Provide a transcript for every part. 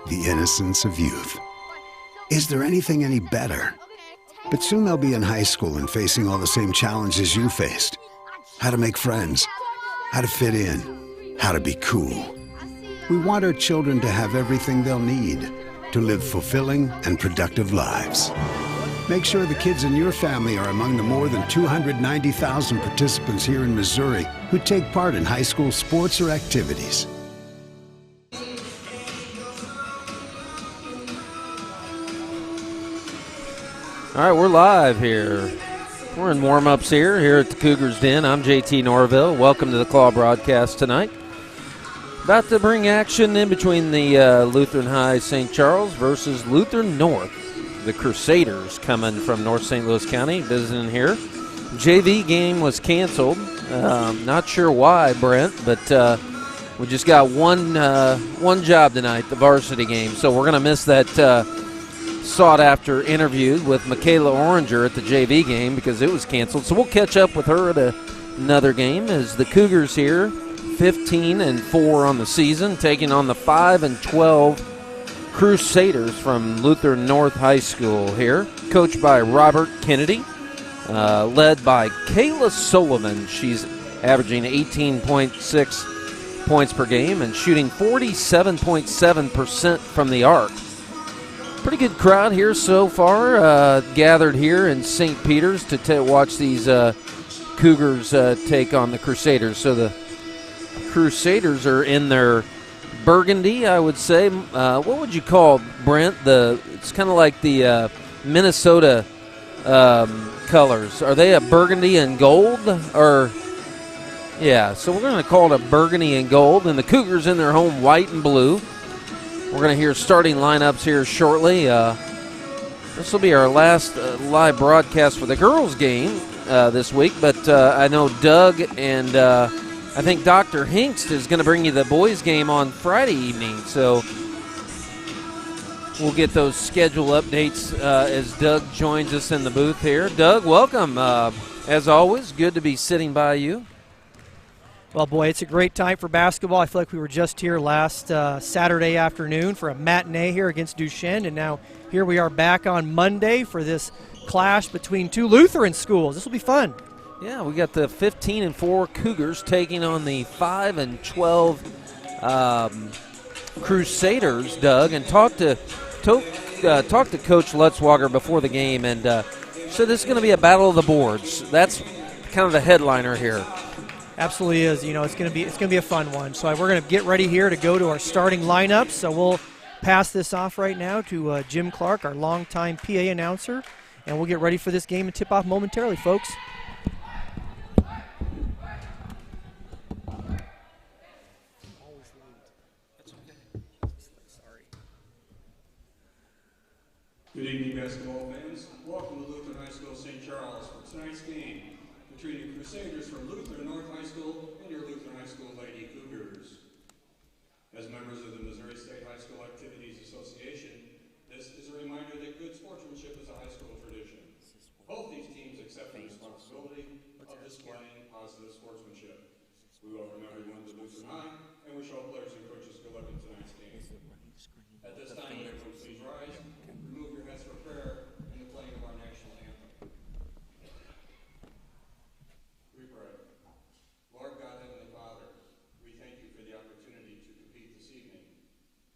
the innocence of youth. Is there anything any better? But soon they'll be in high school and facing all the same challenges you faced. How to make friends, how to fit in, how to be cool. We want our children to have everything they'll need to live fulfilling and productive lives. Make sure the kids in your family are among the more than 290,000 participants here in Missouri who take part in high school sports or activities. All right, we're live here. We're in warm-ups here at the Cougars Den. I'm JT Norville. Welcome to the Claw broadcast tonight. About to bring action in between the Lutheran High St. Charles versus Lutheran North. The Crusaders coming from North St. Louis County, visiting here. JV game was canceled. Not sure why, Brent, but we just got one job tonight, the varsity game. So we're going to miss that sought-after interview with Michaela Oranger at the JV game because it was canceled. So we'll catch up with her at another game as the Cougars here, 15-4 on the season, taking on the 5-12 Crusaders from Lutheran North High School here, coached by Robert Kennedy, led by Kayla Sullivan. She's averaging 18.6 points per game and shooting 47.7% from the arc. Pretty good crowd here so far, gathered here in St. Peter's to watch these Cougars take on the Crusaders. So the Crusaders are in their burgundy, I would say. What would you call, Brent? It's kind of like the Minnesota colors. Are they a burgundy and gold? Or yeah, so we're going to call it a burgundy and gold. And the Cougars in their home white and blue. We're going to hear starting lineups here shortly. This will be our last live broadcast for the girls' game this week, but I know Doug and I think Dr. Hinkst is going to bring you the boys' game on Friday evening, so we'll get those schedule updates as Doug joins us in the booth here. Doug, welcome. As always, good to be sitting by you. Well, boy, it's a great time for basketball. I feel like we were just here last Saturday afternoon for a matinee here against Duchesne, and now here we are back on Monday for this clash between two Lutheran schools. This will be fun. Yeah, we got the 15-4 Cougars taking on the 5-12 Crusaders, Doug, and talked to Coach Lutzwager before the game, and said this is going to be a battle of the boards. That's kind of the headliner here. Absolutely is. You know, it's going to be a fun one. So we're going to get ready here to go to our starting lineups. So we'll pass this off right now to Jim Clark, our longtime PA announcer, and we'll get ready for this game and tip off momentarily, folks. Good evening, basketball fans. Welcome to Lutheran High School St. Charles for tonight's game between the Crusaders from Lutheran North High School and your Lutheran High School Lady Cougars. As members of the Missouri State High School Activities Association, this is a reminder that good sportsmanship is a high school tradition. Both these teams accept the responsibility of displaying positive sportsmanship. We welcome everyone to Lutheran High and wish all players and coaches good luck in tonight's game. At this time, everyone please rise. Remove your hats for prayer and the playing of our national anthem. We pray. Lord God, Heavenly Father, we thank you for the opportunity to compete this evening.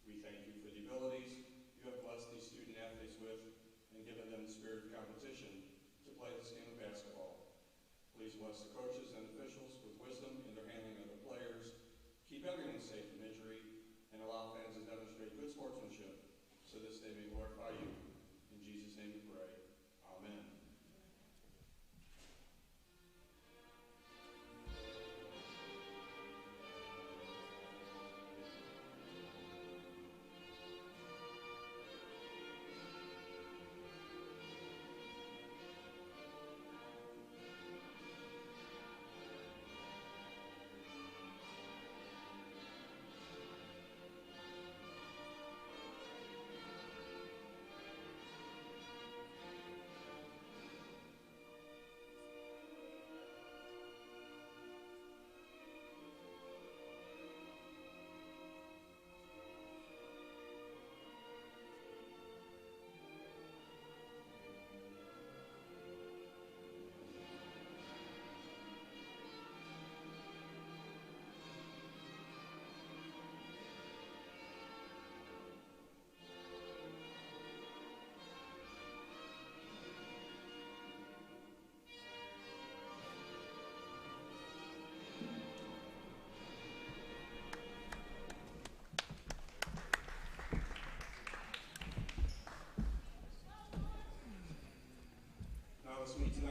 We thank you for the abilities you have blessed these student athletes with and given them the spirit of competition to play this game of basketball. Please bless the coaches and officials with wisdom in their handling of the players. Keep everyone safe from injury and allow fans to demonstrate good sportsmanship so this day may glorify you. In Jesus' name we pray. Amen.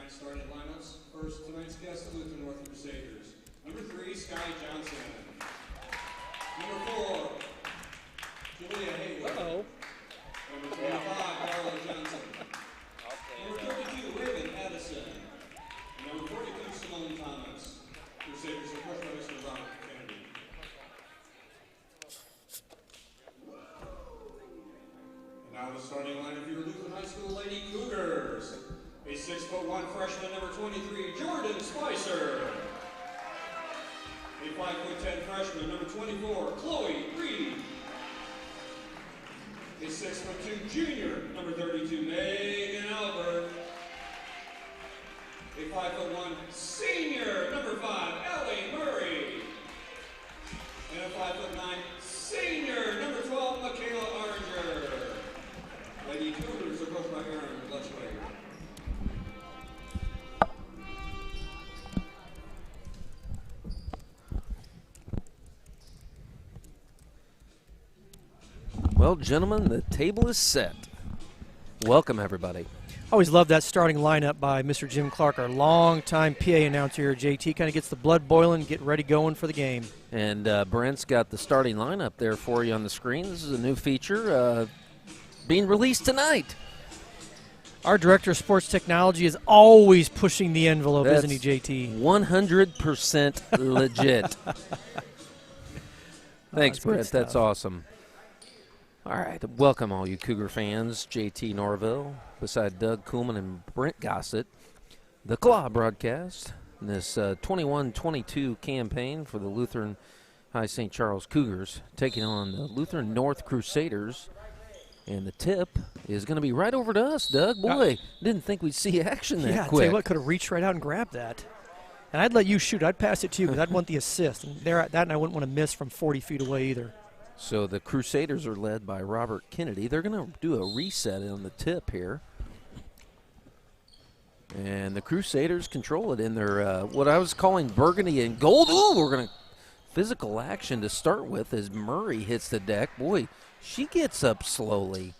tonight's starting lineups. First, tonight's guest, the Lutheran North Crusaders. Number 3, Sky Johnson. Number 4, Julia Haywood. Number 25, Carla Johnson. Number 32, Raven Addison. And number 42, Simone Thomas. Crusaders are coached by Mr. Robert Kennedy. And now the starting lineup for your Lutheran High School Lady Cougars. A 6'1" freshman, number 23, Jordan Spicer. A 5'10" freshman, number 24, Chloe Reed. A 6'2" junior, number 32, Megan Albert. A 5'1" senior, number 5, Ellie Murray. And a 5'9" senior, number 12, Michaela Aringer. Lady Cougars are coached by Aaron Letchway. Well, gentlemen, the table is set. Welcome, everybody. Always love that starting lineup by Mr. Jim Clark, our longtime PA announcer here. JT kind of gets the blood boiling, get ready going for the game. And Brent's got the starting lineup there for you on the screen. This is a new feature being released tonight. Our director of sports technology is always pushing the envelope, That's isn't he, JT? 100% legit. Thanks, that's good Brent. That's stuff. Awesome. All right, welcome all you Cougar fans. JT Norville, beside Doug Kuhlman and Brent Gossett. The Claw broadcast in this 21-22 campaign for the Lutheran High St. Charles Cougars, taking on the Lutheran North Crusaders. And the tip is going to be right over to us, Doug. Boy, didn't think we'd see action that Yeah, quick. tell you what, could have reached right out and grabbed that. And I'd let you shoot. I'd pass it to you because I'd want the assist. And that and I wouldn't want to miss from 40 feet away either. So the Crusaders are led by Robert Kennedy. They're going to do a reset on the tip here. And the Crusaders control it in their, what I was calling burgundy and gold. Ooh, we're going to physical action to start with as Murray hits the deck. Boy, she gets up slowly.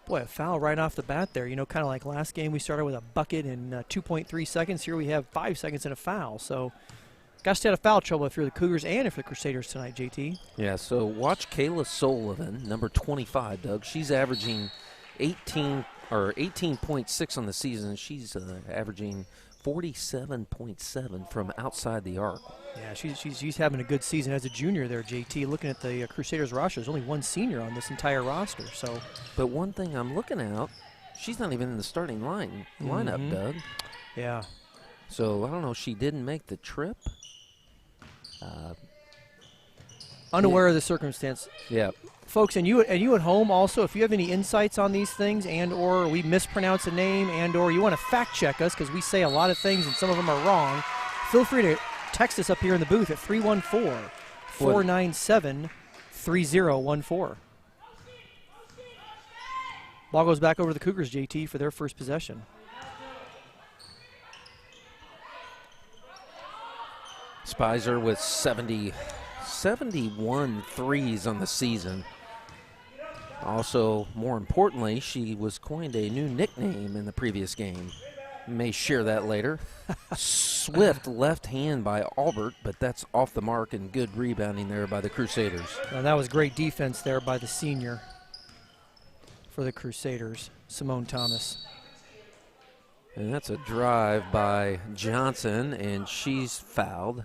Boy, a foul right off the bat there. You know, kind of like last game we started with a bucket in 2.3 seconds. Here we have 5 seconds and a foul. So got to stay out of foul trouble if you're the Cougars and if the Crusaders tonight, JT. Yeah, so watch Kayla Sullivan, number 25, Doug. She's averaging 18.6 on the season. She's averaging 47.7 from outside the arc. Yeah, she's having a good season as a junior there, JT. Looking at the Crusaders roster, there's only one senior on this entire roster. So, but one thing I'm looking at, she's not even in the starting lineup, Doug. Yeah. So I don't know. She didn't make the trip. Unaware of the circumstance. Yeah. Folks, and you at home also, if you have any insights on these things and or we mispronounce a name and or you want to fact check us because we say a lot of things and some of them are wrong, feel free to text us up here in the booth at 314-497-3014. Ball goes back over to the Cougars, JT, for their first possession. Spicer with 71 threes on the season. Also, more importantly, she was coined a new nickname in the previous game. May share that later. Swift left hand by Albert, but that's off the mark and good rebounding there by the Crusaders. And that was great defense there by the senior for the Crusaders, Simone Thomas. And that's a drive by Johnson, and she's fouled.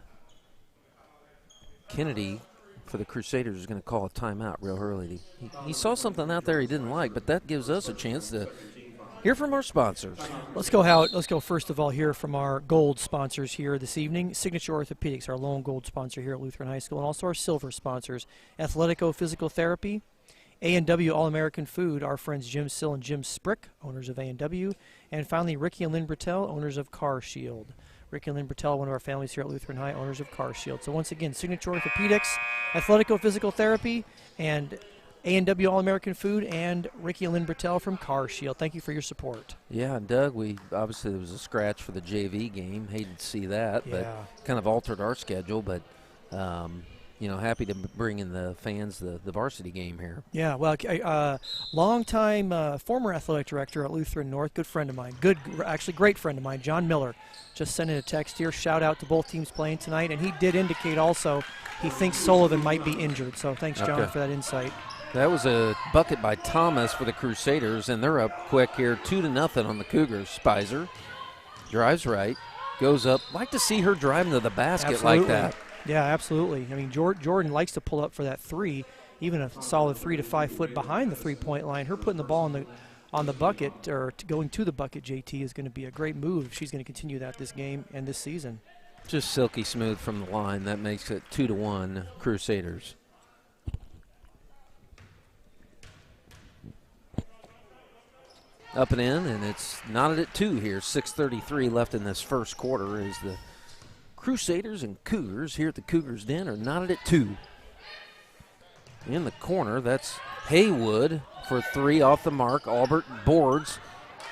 Kennedy for the Crusaders is going to call a timeout real early. He saw something out there he didn't like, but that gives us a chance to hear from our sponsors. Let's go first of all hear from our gold sponsors here this evening. Signature Orthopedics, our lone gold sponsor here at Lutheran High School, and also our silver sponsors, Athletico Physical Therapy, A&W All-American Food, our friends Jim Sill and Jim Sprick, owners of A&W, and finally Ricky and Lynn Bertel, owners of Car Shield. Ricky and Lynn Bertel, one of our families here at Lutheran High, owners of Car Shield. So once again, Signature Orthopedics, Athletico Physical Therapy, and A&W All-American Food, and Ricky and Lynn Bertel from Car Shield. Thank you for your support. Yeah, and Doug, obviously there was a scratch for the JV game. Hated to see that, but kind of altered our schedule. But happy to bring in the fans the varsity game here. Yeah, well, longtime former athletic director at Lutheran North, good friend of mine, actually great friend of mine, John Miller, just sent in a text here. Shout out to both teams playing tonight, and he did indicate also he thinks Sullivan might be injured. So thanks, John, for that insight. That was a bucket by Thomas for the Crusaders, and they're up quick here, 2-0 on the Cougars. Spicer drives right, goes up. Like to see her driving to the basket like that. Yeah, absolutely. I mean, Jordan likes to pull up for that three, even a solid 3 to 5 foot behind the three-point line. Her putting the ball on the bucket, or going to the bucket, JT, is going to be a great move if she's going to continue that this game and this season. Just silky smooth from the line. That makes it 2-1 Crusaders. Up and in, and it's knotted at 2 here. 6:33 left in this first quarter as the Crusaders and Cougars here at the Cougars Den are knotted at 2. In the corner, that's Haywood for 3 off the mark. Albert boards.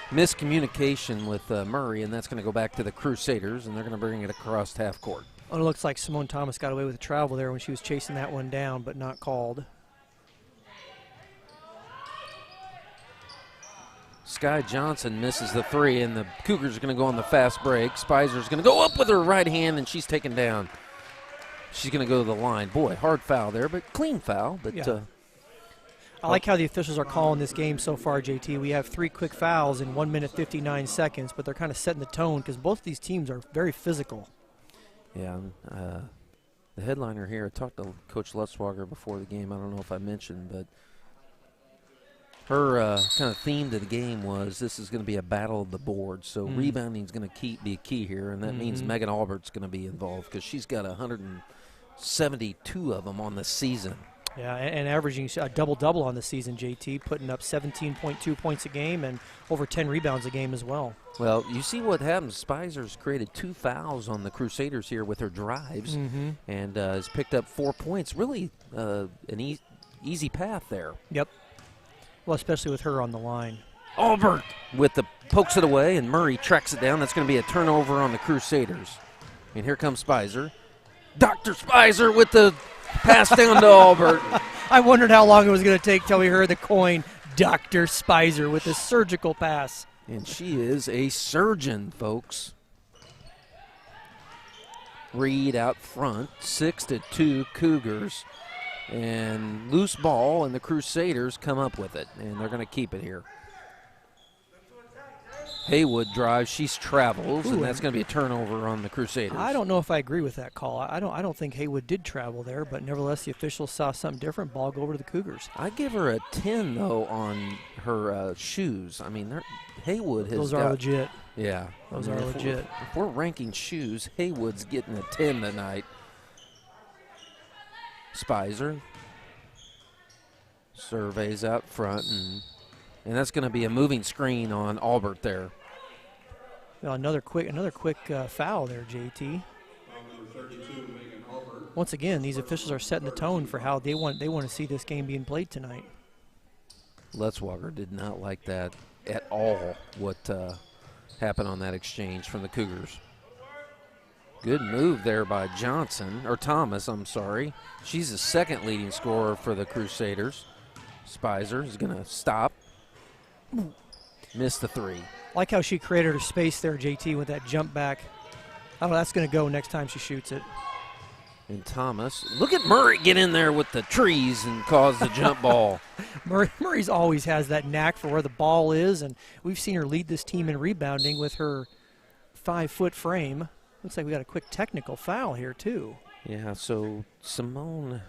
Miscommunication with Murray, and that's going to go back to the Crusaders, and they're going to bring it across half court. Well, it looks like Simone Thomas got away with a travel there when she was chasing that one down, but not called. Sky Johnson misses the 3, and the Cougars are going to go on the fast break. Spicer's going to go up with her right hand, and she's taken down. She's going to go to the line. Boy, hard foul there, but clean foul. But yeah. I like how the officials are calling this game so far, JT. We have 3 quick fouls in 1 minute 59 seconds, but they're kind of setting the tone because both these teams are very physical. Yeah, the headliner here, I talked to Coach Lutzwager before the game. I don't know if I mentioned, but her kind of theme to the game was this is going to be a battle of the boards. So rebounding is going to be a key here, and that means Megan Albert's going to be involved because she's got 172 of them on the season. Yeah, and averaging a double-double on the season, JT, putting up 17.2 points a game and over 10 rebounds a game as well. Well, you see what happens. Spicer's created 2 fouls on the Crusaders here with her drives and has picked up 4 points. Really an easy path there. Yep. Well, especially with her on the line. Albert with the pokes it away, and Murray tracks it down. That's going to be a turnover on the Crusaders. And here comes Spicer. Dr. Spicer with the pass down to Albert. I wondered how long it was going to take till we heard the coin, Dr. Spicer with a surgical pass. And she is a surgeon, folks. Reed out front, 6-2 Cougars. And loose ball, and the Crusaders come up with it, and they're going to keep it here. Haywood drives, she travels, and that's going to be a turnover on the Crusaders. I don't know if I agree with that call. I don't think Haywood did travel there, but nevertheless the officials saw something different. Ball go over to the Cougars. I give her a 10 though on her shoes. I mean, Haywood has those are legit. Yeah, those are legit. If we're ranking shoes, Haywood's getting a 10 tonight. Spicer surveys out front, and that's going to be a moving screen on Albert there. Well, another quick foul there, JT. Once again, these officials are setting the tone for how they want to see this game being played tonight. Lutzwager did not like that at all. What happened on that exchange from the Cougars? Good move there by Thomas, I'm sorry. She's the second leading scorer for the Crusaders. Spicer is going to stop. Missed the 3. Like how she created her space there, JT, with that jump back. I don't know, that's going to go next time she shoots it. And Thomas, look at Murray get in there with the trees and cause the jump ball. Murray's always has that knack for where the ball is, and we've seen her lead this team in rebounding with her 5-foot frame. Looks like we got a quick technical foul here, too. Yeah, so Simone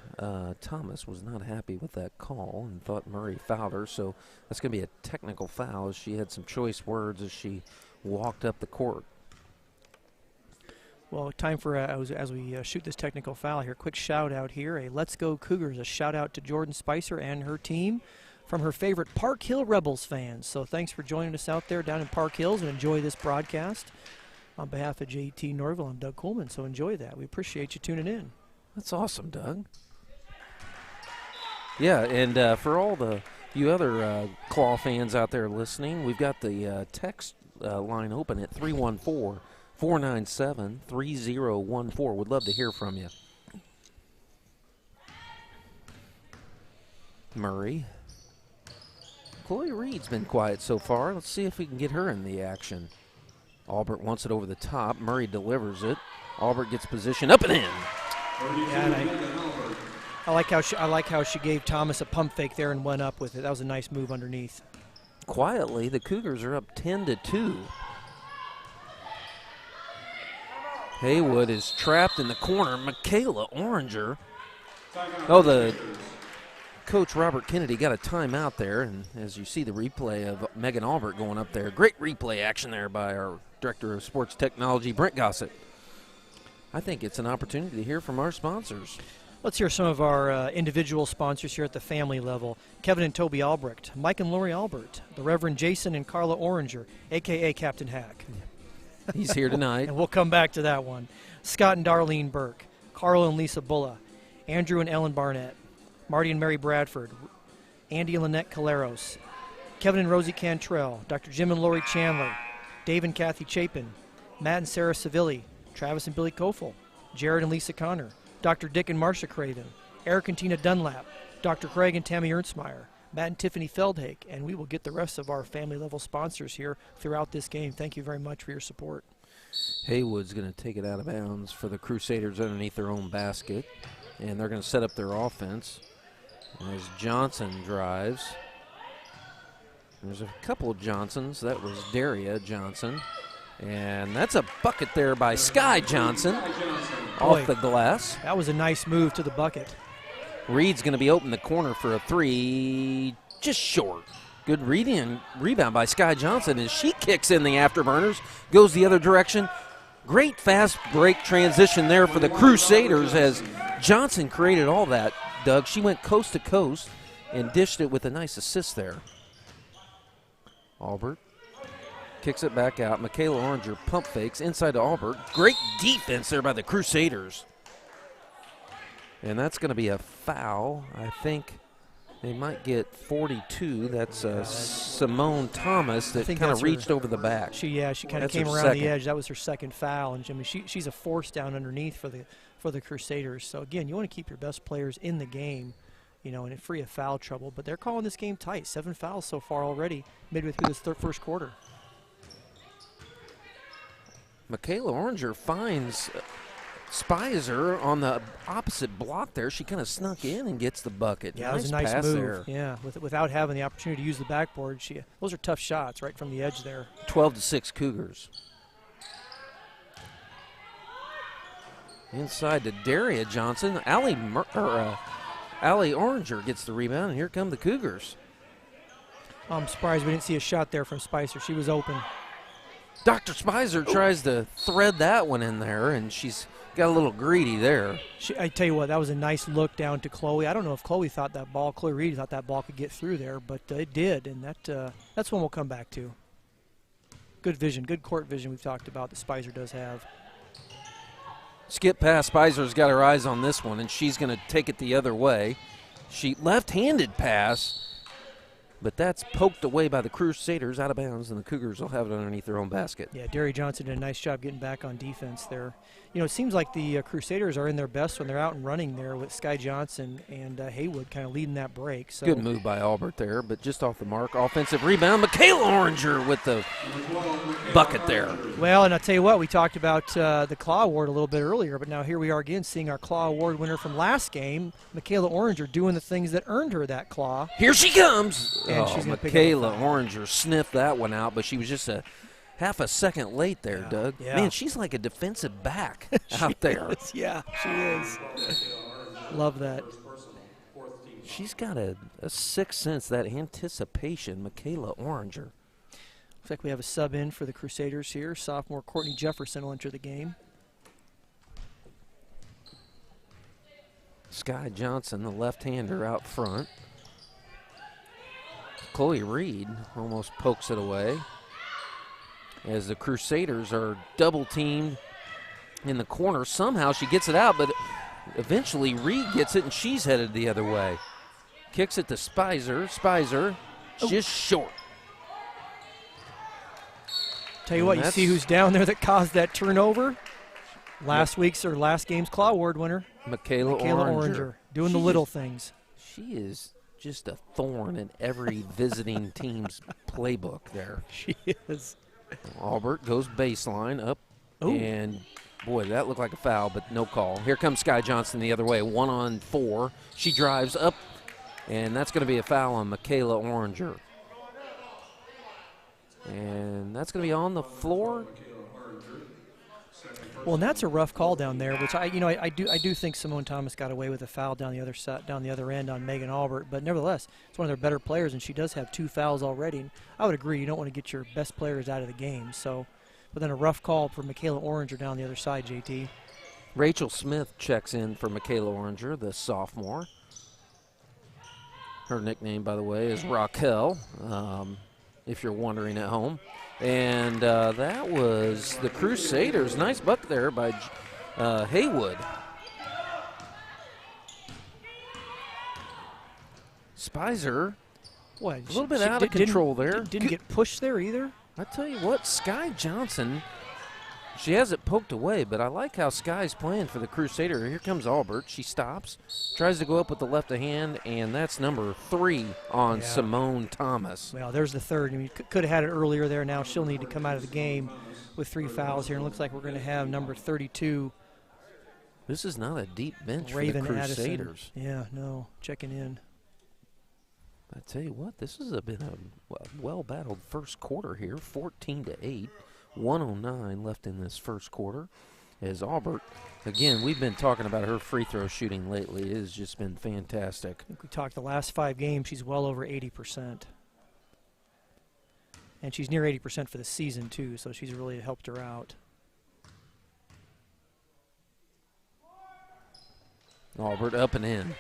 Thomas was not happy with that call and thought Murray fouled her, so that's going to be a technical foul as she had some choice words as she walked up the court. Well, time for, as we shoot this technical foul here, quick shout-out here. A Let's Go Cougars, a shout-out to Jordan Spicer and her team from her favorite Park Hill Rebels fans. So thanks for joining us out there down in Park Hills, and enjoy this broadcast. On behalf of JT Norville, I'm Doug Coleman, so enjoy that. We appreciate you tuning in. That's awesome, Doug. Yeah, and for all you other Claw fans out there listening, we've got the text line open at 314-497-3014. Would love to hear from you. Murray. Chloe Reed's been quiet so far. Let's see if we can get her in the action. Albert wants it over the top. Murray delivers it. Albert gets position up and in. Yeah, and I like how she gave Thomas a pump fake there and went up with it. That was a nice move underneath. Quietly, the Cougars are up 10-2. Haywood is trapped in the corner. Michaela Oranger. Oh, the coach Robert Kennedy got a timeout there, and as you see the replay of Megan Albert going up there, great replay action there by our Director of Sports Technology, Brent Gossett. I think it's an opportunity to hear from our sponsors. Let's hear some of our individual sponsors here at the family level. Kevin and Toby Albrecht, Mike and Lori Albert, the Reverend Jason and Carla Oranger, a.k.a. Captain Hack. He's here tonight. And we'll come back to that one. Scott and Darlene Burke, Carla and Lisa Bulla, Andrew and Ellen Barnett, Marty and Mary Bradford, Andy and Lynette Caleros, Kevin and Rosie Cantrell, Dr. Jim and Lori Chandler, Dave and Kathy Chapin, Matt and Sarah Savilli, Travis and Billy Kofel, Jared and Lisa Connor, Dr. Dick and Marcia Craven, Eric and Tina Dunlap, Dr. Craig and Tammy Ernstmeyer, Matt and Tiffany Feldhake, and we will get the rest of our family-level sponsors here throughout this game. Thank you very much for your support. Haywood's going to take it out of bounds for the Crusaders underneath their own basket, and they're going to set up their offense as Johnson drives. There's a couple of Johnsons. That was Daria Johnson. And that's a bucket there by Sky Johnson off the glass. That was a nice move to the bucket. Reed's going to be open in the corner for a three, just short. Good reading and rebound by Sky Johnson as she kicks in the afterburners, goes the other direction. Great fast break transition there for the Crusaders as Johnson created all that, Doug. She went coast to coast and dished it with a nice assist there. Albert kicks it back out. Michaela Oranger pump fakes inside to Albert. Great defense there by the Crusaders. And that's going to be a foul. I think they might get 42. That's Simone Thomas that kind of reached over the back. She kind of came around the edge. That was her second foul. And I mean, she's a force down underneath for the Crusaders. So again, you want to keep your best players in the game, you know, and free of foul trouble. But they're calling this game tight. 7 fouls so far already, midway through this first quarter. Michaela Oranger finds Spicer on the opposite block there. She kind of snuck in and gets the bucket. Yeah, that was a nice move. There. Yeah, without having the opportunity to use the backboard. Those are tough shots right from the edge there. 12-6 Cougars. Inside to Daria Johnson. Allie Oranger gets the rebound, and here come the Cougars. I'm surprised we didn't see a shot there from Spicer. She was open. Dr. Spicer tries to thread that one in there, and she's got a little greedy there. I tell you what, that was a nice look down to Chloe. I don't know if Chloe Reed thought that ball could get through there, but it did, and that's one we'll come back to. Good vision, good court vision we've talked about that Spicer does have. Skip pass. Spicer's got her eyes on this one, and she's going to take it the other way. She left-handed pass, but that's poked away by the Crusaders out of bounds, and the Cougars will have it underneath their own basket. Yeah, Daria Johnson did a nice job getting back on defense there. You know, it seems like the Crusaders are in their best when they're out and running there with Sky Johnson and Haywood kind of leading that break. So. Good move by Albert there, but just off the mark. Offensive rebound. Michaela Oranger with the bucket there. Well, and I'll tell you what, we talked about the Claw Award a little bit earlier, but now here we are again seeing our Claw Award winner from last game, Michaela Oranger, doing the things that earned her that claw. Here she comes. And she's Michaela Oranger sniffed that one out, but she was just half a second late there, Doug. Yeah. Man, she's like a defensive back out there. Yeah, she is. Love that. She's got a sixth sense, that anticipation, Michaela Oranger. Looks like we have a sub in for the Crusaders here. Sophomore Courtney Jefferson will enter the game. Sky Johnson, the left-hander out front. Chloe Reed almost pokes it away as the Crusaders are double-teamed in the corner. Somehow she gets it out, but eventually Reed gets it, and she's headed the other way. Kicks it to Spicer. Spicer just short. Tell you what, you see who's down there that caused that turnover? Last game's Claw Award winner. Michaela Oranger. Doing the little things. She is just a thorn in every visiting team's playbook there. She is. Albert goes baseline up, Ooh. and boy, that looked like a foul, but no call. Here comes Sky Johnson the other way, 1-on-4. She drives up, and that's going to be a foul on Michaela Oranger. And that's going to be on the floor. Well, and that's a rough call down there, which I do think Simone Thomas got away with a foul down the other side, down the other end on Megan Albert. But nevertheless, it's one of their better players, and she does have 2 fouls already. And I would agree, you don't want to get your best players out of the game. So, but then a rough call for Michaela Oranger down the other side, JT. Rachel Smith checks in for Michaela Oranger, the sophomore. Her nickname, by the way, is Raquel, if you're wondering at home. And that was the Crusaders. Nice buck there by Haywood. Spicer, Boy, a little bit out of control there. Didn't get pushed there either. I tell you what, Sky Johnson, she has it poked away, but I like how Sky's playing for the Crusader. Here comes Albert. She stops, tries to go up with the left hand, and that's number 3 on Simone Thomas. Well, there's the third. I mean, could have had it earlier there. Now she'll need to come out of the game with 3 fouls here. And it looks like we're going to have number 32. This is not a deep bench Raven for the Crusaders. Addison. Yeah, no, checking in. I tell you what, this has been a well-battled first quarter here, 14-8, 1:09 left in this first quarter. As Albert, again, we've been talking about her free throw shooting lately. It has just been fantastic. I think we talked the last 5 games, she's well over 80%. And she's near 80% for the season, too, so she's really helped her out. Albert up and in.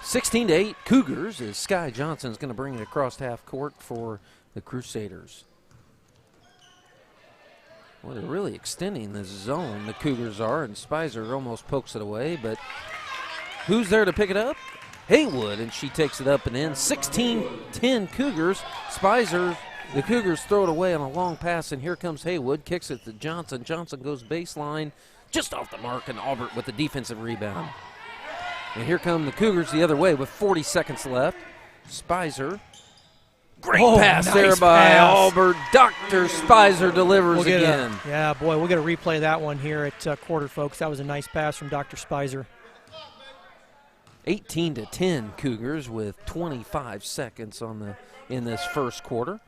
16-8 Cougars as Sky Johnson's going to bring it across half court for the Crusaders. Well, they're really extending this zone, the Cougars are, and Spicer almost pokes it away, but who's there to pick it up? Haywood, and she takes it up and in. 16-10 Cougars. Spicer, the Cougars throw it away on a long pass, and here comes Haywood, kicks it to Johnson. Johnson goes baseline, just off the mark, and Albert with the defensive rebound. And here come the Cougars the other way with 40 seconds left. Spicer. Great pass nice there by pass. Albert. Dr. Spicer delivers again. Yeah, boy, we'll get a replay of that one here at quarter, folks. That was a nice pass from Dr. Spicer. 18-10 Cougars with 25 seconds in this first quarter.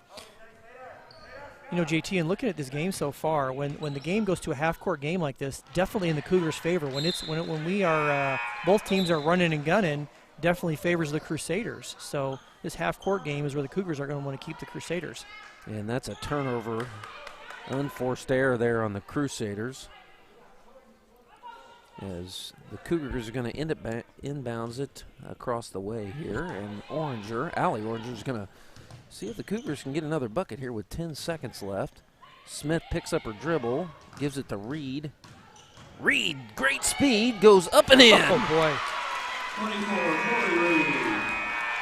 You know, JT, and looking at this game so far, when the game goes to a half-court game like this, definitely in the Cougars' favor. When we are both teams are running and gunning, definitely favors the Crusaders. So this half-court game is where the Cougars are going to want to keep the Crusaders. And that's a turnover, unforced error there on the Crusaders. As the Cougars are going to end up inbounds it across the way here, and Allie Oranger is going to see if the Cougars can get another bucket here with 10 seconds left. Smith picks up her dribble, gives it to Reed. Reed, great speed, goes up and in. Oh, boy. 24, Reed.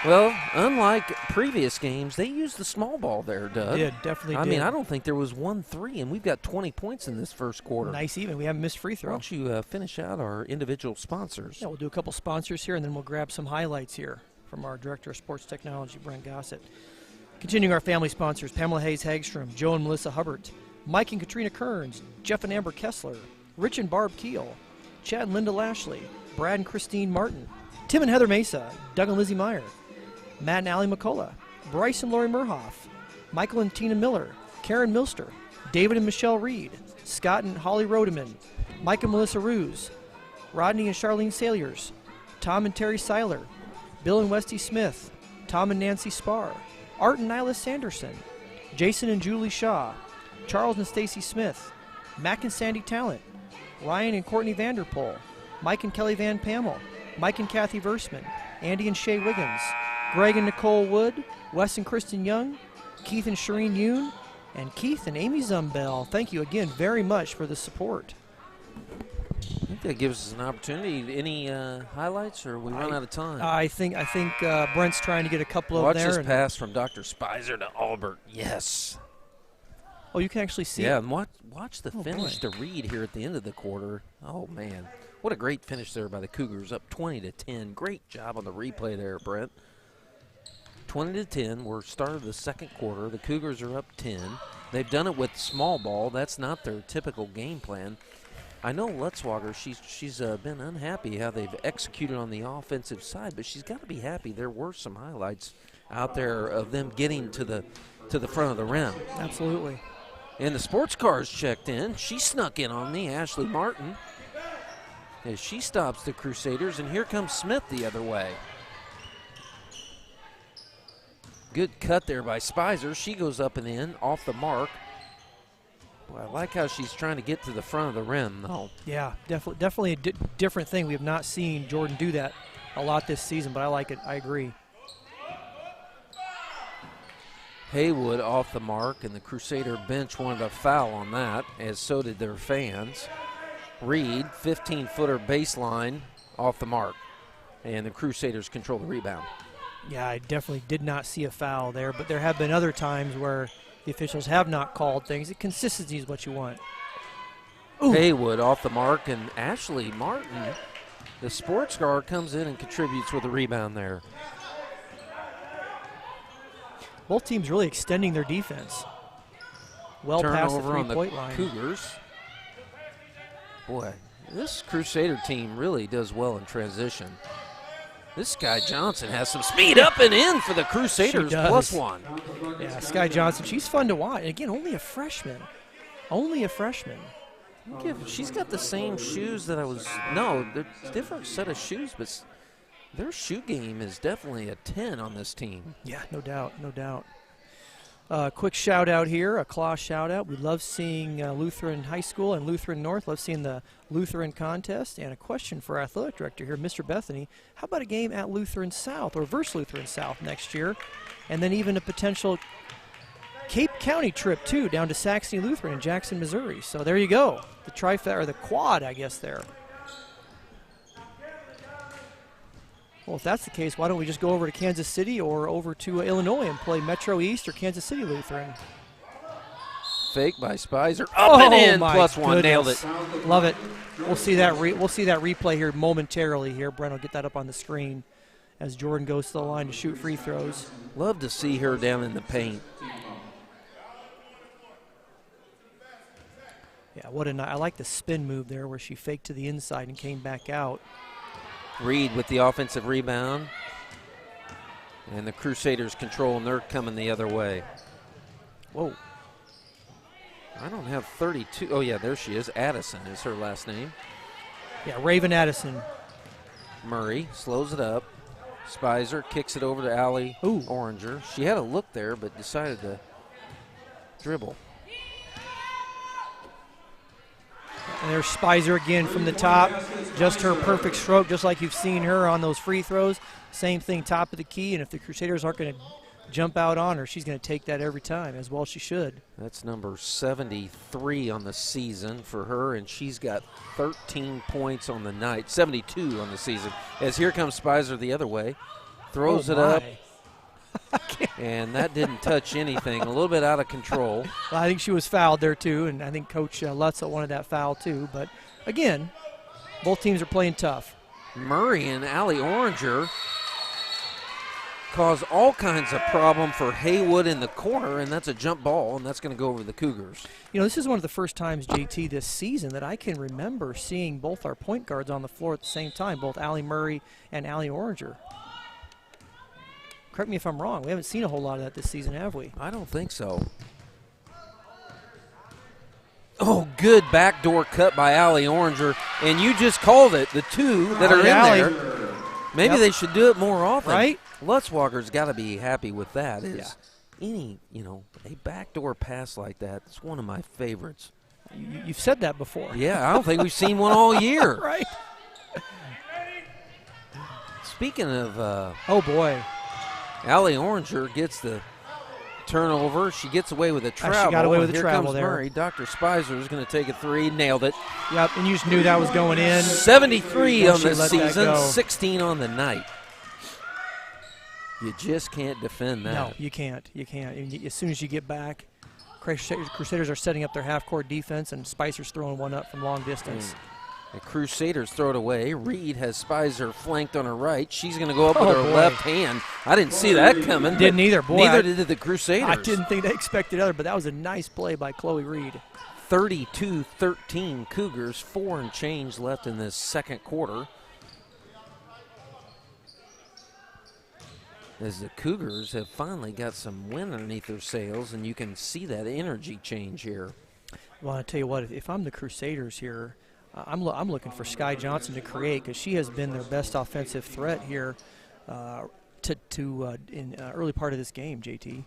Well, unlike previous games, they used the small ball there, Doug. Did, definitely I did. mean, I don't think there was 1-3, and we've got 20 points in this first quarter. Nice even. We haven't missed free Why throw. don't you finish out our individual sponsors? Yeah, we'll do a couple sponsors here, and then we'll grab some highlights here from our Director of Sports Technology, Brent Gossett. Continuing our family sponsors, Pamela Hayes Hagstrom, Joe and Melissa Hubbard, Mike and Katrina Kearns, Jeff and Amber Kessler, Rich and Barb Keel, Chad and Linda Lashley, Brad and Christine Martin, Tim and Heather Mesa, Doug and Lizzie Meyer, Matt and Allie McCullough, Bryce and Lori Murhoff, Michael and Tina Miller, Karen Milster, David and Michelle Reed, Scott and Holly Rodeman, Mike and Melissa Ruse, Rodney and Charlene Salyers, Tom and Terry Seiler, Bill and Westy Smith, Tom and Nancy Spar, Art and Nyla Sanderson, Jason and Julie Shaw, Charles and Stacy Smith, Mac and Sandy Talent, Ryan and Courtney Vanderpool, Mike and Kelly Van Pammel, Mike and Kathy Versman, Andy and Shay Wiggins, Greg and Nicole Wood, Wes and Kristen Young, Keith and Shireen Yoon, and Keith and Amy Zumbell. Thank you again very much for the support. I think that gives us an opportunity. Any highlights, or we run out of time? I think Brent's trying to get a couple of Watch there. this pass from Dr. Spicer to Albert. Yes. Oh, you can actually see Yeah, it. and watch the finish to Reed here at the end of the quarter. Oh, man. What a great finish there by the Cougars, up 20-10. Great job on the replay there, Brent. 20-10. We're started the second quarter. The Cougars are up 10. They've done it with small ball. That's not their typical game plan. I know Lutzwager, she's been unhappy how they've executed on the offensive side, but she's got to be happy. There were some highlights out there of them getting to the front of the rim. Absolutely. And the sports cars checked in. She snuck in on me, Ashley Martin, as she stops the Crusaders, and here comes Smith the other way. Good cut there by Spicer. She goes up and in, off the mark. Boy, I like how she's trying to get to the front of the rim, though. Yeah, definitely a different thing. We have not seen Jordan do that a lot this season, but I like it. I agree. Haywood off the mark, and the Crusader bench wanted a foul on that, as so did their fans. Reed, 15-footer baseline off the mark, and the Crusaders control the rebound. Yeah, I definitely did not see a foul there, but there have been other times where the officials have not called things. Consistency is what you want. Ooh. Haywood off the mark, and Ashley Martin, the sports car, comes in and contributes with a rebound there. Both teams really extending their defense. Well past the three-point line. Cougars. Boy, this Crusader team really does well in transition. This Sky Johnson has some speed up and in for the Crusaders, +1. Yeah, Sky Johnson, she's fun to watch. And again, only a freshman. Only a freshman. She's got the same shoes that no, they're different set of shoes, but their shoe game is definitely a 10 on this team. Yeah, no doubt, no doubt. Quick shout out here, a claw shout out. We love seeing Lutheran High School and Lutheran North. Love seeing the Lutheran contest. And a question for our athletic director here, Mr. Bethany. How about a game at Lutheran South or versus Lutheran South next year? And then even a potential Cape County trip too, down to Saxony Lutheran in Jackson, Missouri. So there you go, the trifecta or the quad, I guess there. Well, if that's the case, why don't we just go over to Kansas City or over to Illinois and play Metro East or Kansas City Lutheran? Fake by Spicer, up and in, +1, nailed it. Love it. We'll see that. We'll see that replay here momentarily. Here, Brent will get that up on the screen as Jordan goes to the line to shoot free throws. Love to see her down in the paint. Yeah, I like the spin move there where she faked to the inside and came back out. Reed with the offensive rebound. And the Crusaders control, and they're coming the other way. Whoa. I don't have 32. Oh, yeah, there she is. Addison is her last name. Yeah, Raven Addison. Murray slows it up. Spicer kicks it over to Allie Oranger. She had a look there, but decided to dribble. And there's Spicer again from the top. Just her perfect stroke, just like you've seen her on those free throws. Same thing, top of the key. And if the Crusaders aren't going to jump out on her, she's going to take that every time, as well she should. That's number 73 on the season for her, and she's got 13 points on the night, 72 on the season. As here comes Spicer the other way, throws it up. And that didn't touch anything. A little bit out of control. Well, I think she was fouled there, too, and I think Coach Lutzel wanted that foul, too. But, again, both teams are playing tough. Murray and Allie Oranger cause all kinds of problem for Haywood in the corner, and that's a jump ball, and that's going to go over the Cougars. You know, this is one of the first times, JT, this season that I can remember seeing both our point guards on the floor at the same time, both Allie Murray and Allie Oranger. Correct me if I'm wrong. We haven't seen a whole lot of that this season, have we? I don't think so. Oh, good backdoor cut by Allie Oranger, and you just called it. The two that are in there, maybe they should do it more often. Right? Lutzwager's got to be happy with that. A backdoor pass like that, it's one of my favorites. You've said that before. Yeah, I don't think we've seen one all year. Right. Speaking of oh, boy. Allie Oranger gets the turnover. She gets away with a travel. She got away with a Here travel comes there. Murray. Dr. Spicer is going to take a three. Nailed it. Yep, and you just knew that was going in. 73 on the let that season, go. 16 on the night. You just can't defend that. No, you can't. You can't. As soon as you get back, Crusaders are setting up their half-court defense, and Spicer's throwing one up from long distance. The Crusaders throw it away. Reed has Spicer flanked on her right. She's going to go up with her left hand. I didn't see that coming. Didn't either. Boy, neither did the Crusaders. I didn't think they expected other, but that was a nice play by Chloe Reed. 32-13 Cougars, 4 and change left in this second quarter. As the Cougars have finally got some wind underneath their sails, and you can see that energy change here. Well, I tell you what, if I'm the Crusaders here, I'm looking for Sky Johnson to create, because she has been their best offensive threat here in early part of this game, JT.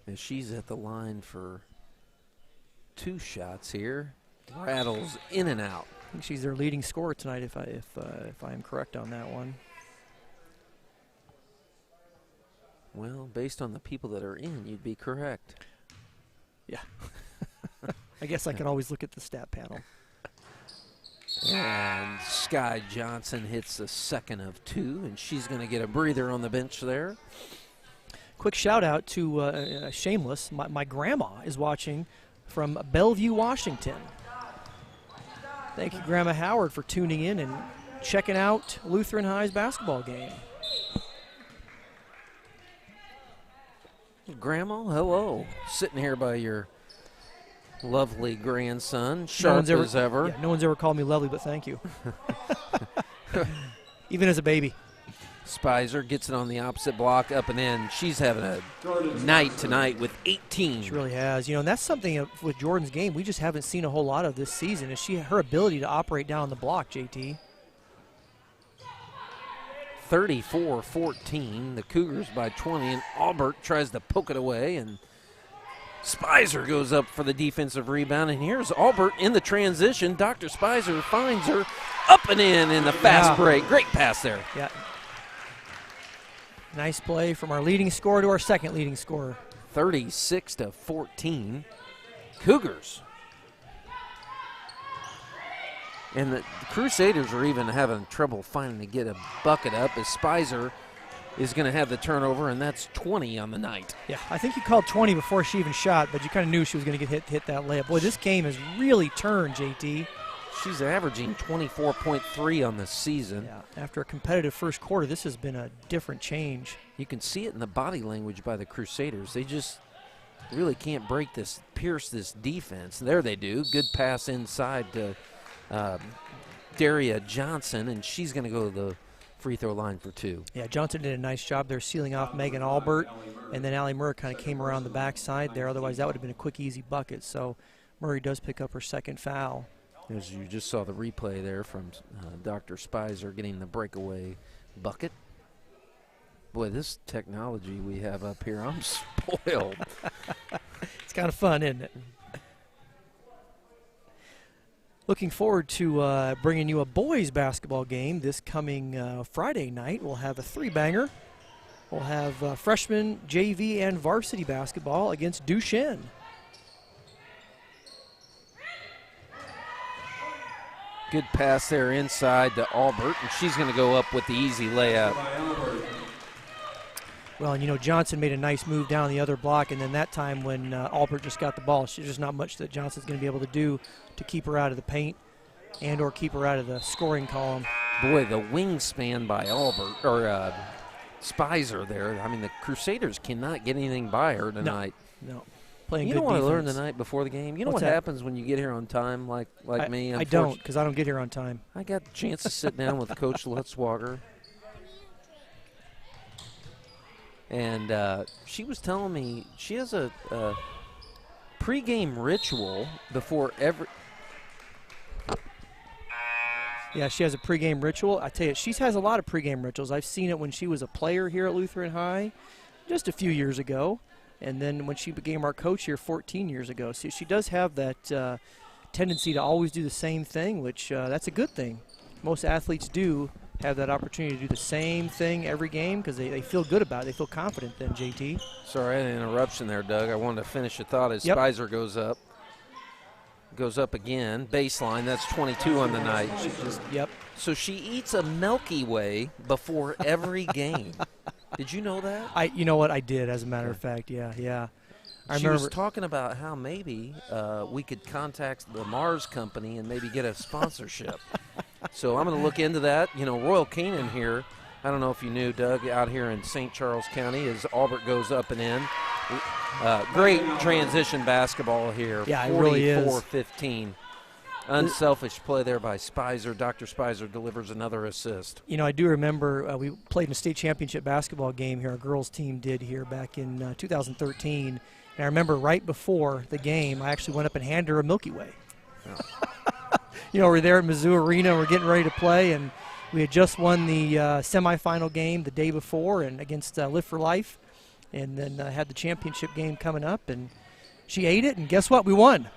As she's at the line for 2 shots here, rattles in and out. I think she's their leading scorer tonight, if I am correct on that one. Well, based on the people that are in, you'd be correct. Yeah. I guess I can always look at the stat panel. And Sky Johnson hits the second of 2, and she's going to get a breather on the bench there. Quick shout out to Shameless. My grandma is watching from Bellevue, Washington. Thank you, Grandma Howard, for tuning in and checking out Lutheran High's basketball game. Grandma, hello. Sitting here by your lovely grandson, sharp as ever. Yeah, no one's ever called me lovely, but thank you. Even as a baby. Spicer gets it on the opposite block, up and in. She's having a night tonight with 18. She really has. And that's something with Jordan's game we just haven't seen a whole lot of this season, is her ability to operate down the block, JT. 34-14, the Cougars by 20, and Albert tries to poke it away, and Spicer goes up for the defensive rebound, and here's Albert in the transition. Dr. Spicer finds her up and in the fast break. Great pass there. Yeah. Nice play from our leading scorer to our second leading scorer. 36-14, Cougars. And the Crusaders are even having trouble finding to get a bucket up, as Spicer is going to have the turnover, and that's 20 on the night. Yeah, I think you called 20 before she even shot, but you kind of knew she was going to get hit that layup. Boy, this game has really turned, JT. She's averaging 24.3 on the season. Yeah, after a competitive first quarter, this has been a different change. You can see it in the body language by the Crusaders. They just really can't pierce this defense. There they do. Good pass inside to Daria Johnson, and she's going to go to the free throw line for 2. Yeah, Johnson did a nice job there sealing off Megan Albert, and then Allie Murray kind of came around the backside there. Otherwise, that would have been a quick, easy bucket. So Murray does pick up her second foul. As you just saw the replay there from Dr. Spicer getting the breakaway bucket. Boy, this technology we have up here, I'm spoiled. It's kind of fun, isn't it? Looking forward to bringing you a boys basketball game this coming Friday night. We'll have a 3-banger. We'll have freshman, JV, and varsity basketball against Duchesne. Good pass there inside to Albert, and she's going to go up with the easy layup. Well, and Johnson made a nice move down the other block, and then that time when Albert just got the ball, there's just not much that Johnson's going to be able to do to keep her out of the paint and or keep her out of the scoring column. Boy, the wingspan by Albert, or Spicer there. I mean, the Crusaders cannot get anything by her tonight. No. Playing you good know what defense. I learned the night before the game? You know What's what that? happens when you get here on time like me? I don't, because I don't get here on time. I got the chance to sit down with Coach Lutzwager. And she was telling me she has a pregame ritual before every. Yeah, she has a pregame ritual. I tell you, she has a lot of pregame rituals. I've seen it when she was a player here at Lutheran High just a few years ago, and then when she became our coach here 14 years ago. So she does have that tendency to always do the same thing, which that's a good thing. Most athletes do have that opportunity to do the same thing every game because they feel good about it. They feel confident then, JT. Sorry, I had an interruption there, Doug. I wanted to finish a thought as Spicer goes up. Goes up again. Baseline, that's 22 on the night. So she eats a Milky Way before every game. Did you know that? You know what? I did, as a matter of fact. Yeah. She was talking about how maybe we could contact the Mars company and maybe get a sponsorship. So I'm going to look into that. You know, Royal Canin here, I don't know if you knew, Doug, out here in St. Charles County as Albert goes up and in. Great transition basketball here. Yeah, it really is. 44-15. Unselfish play there by Spicer. Dr. Spicer delivers another assist. You know, I do remember we played in a state championship basketball game here. Our girls team did here back in 2013. And I remember right before the game, I actually went up and handed her a Milky Way. Oh. You know, we're there at Mizzou Arena. We're getting ready to play, and we had just won the semifinal game the day before and against Live for Life, and then had the championship game coming up, and she ate it, and guess what? We won.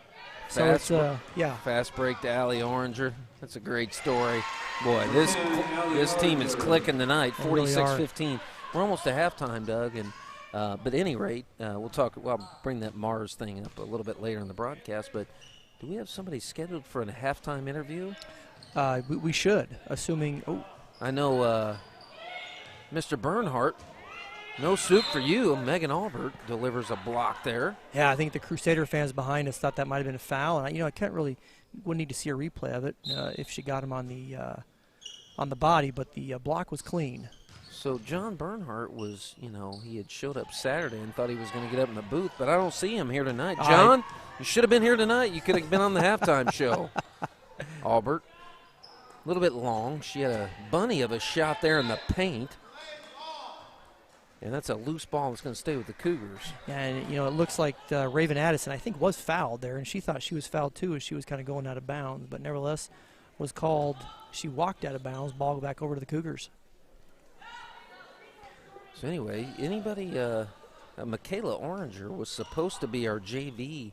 So it's, yeah. Fast break to Allie Oranger. That's a great story. Boy, this team is clicking tonight, 46-15. We're almost to halftime, Doug. And but at any rate, we'll bring that Mars thing up a little bit later in the broadcast. But do we have somebody scheduled for a halftime interview? We should, assuming. Oh, I know Mr. Bernhardt. No soup for you. Megan Albert delivers a block there. Yeah, I think the Crusader fans behind us thought that might have been a foul, and I wouldn't need to see a replay of it if she got him on the body, but the block was clean. So John Bernhardt was, he had showed up Saturday and thought he was going to get up in the booth, but I don't see him here tonight. John, you should have been here tonight. You could have been on the halftime show. Albert, a little bit long. She had a bunny of a shot there in the paint. And that's a loose ball that's going to stay with the Cougars. And, it looks like Raven Addison, I think, was fouled there, and she thought she was fouled too as she was kind of going out of bounds, but nevertheless was called. She walked out of bounds, ball back over to the Cougars. So anyway, Michaela Oranger was supposed to be our JV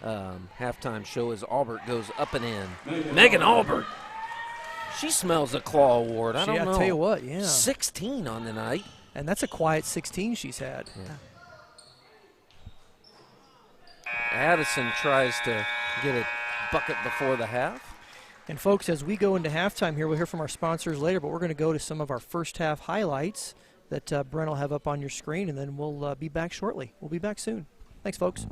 halftime show as Albert goes up and in. Megan Albert. She smells a claw award. I don't know. I'll tell you what, yeah. 16 on the night. And that's a quiet 16 she's had. Yeah. Addison tries to get a bucket before the half. And, folks, as we go into halftime here, we'll hear from our sponsors later, but we're going to go to some of our first half highlights that Brent will have up on your screen, and then we'll be back shortly. We'll be back soon. Thanks, folks.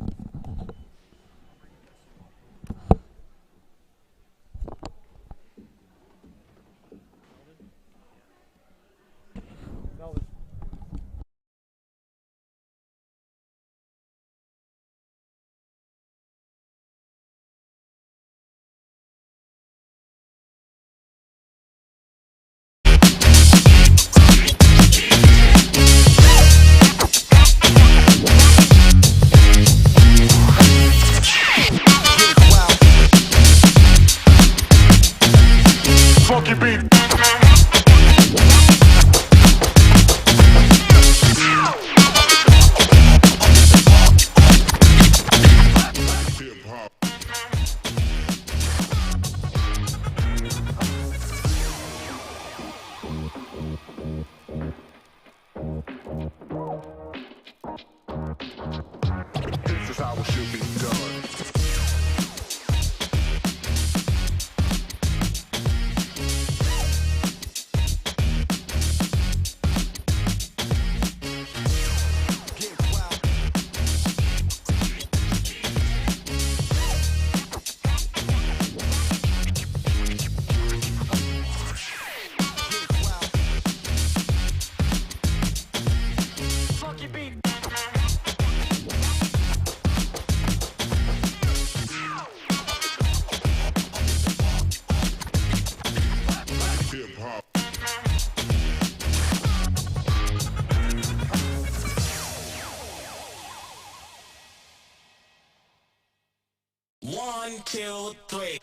One, two, three.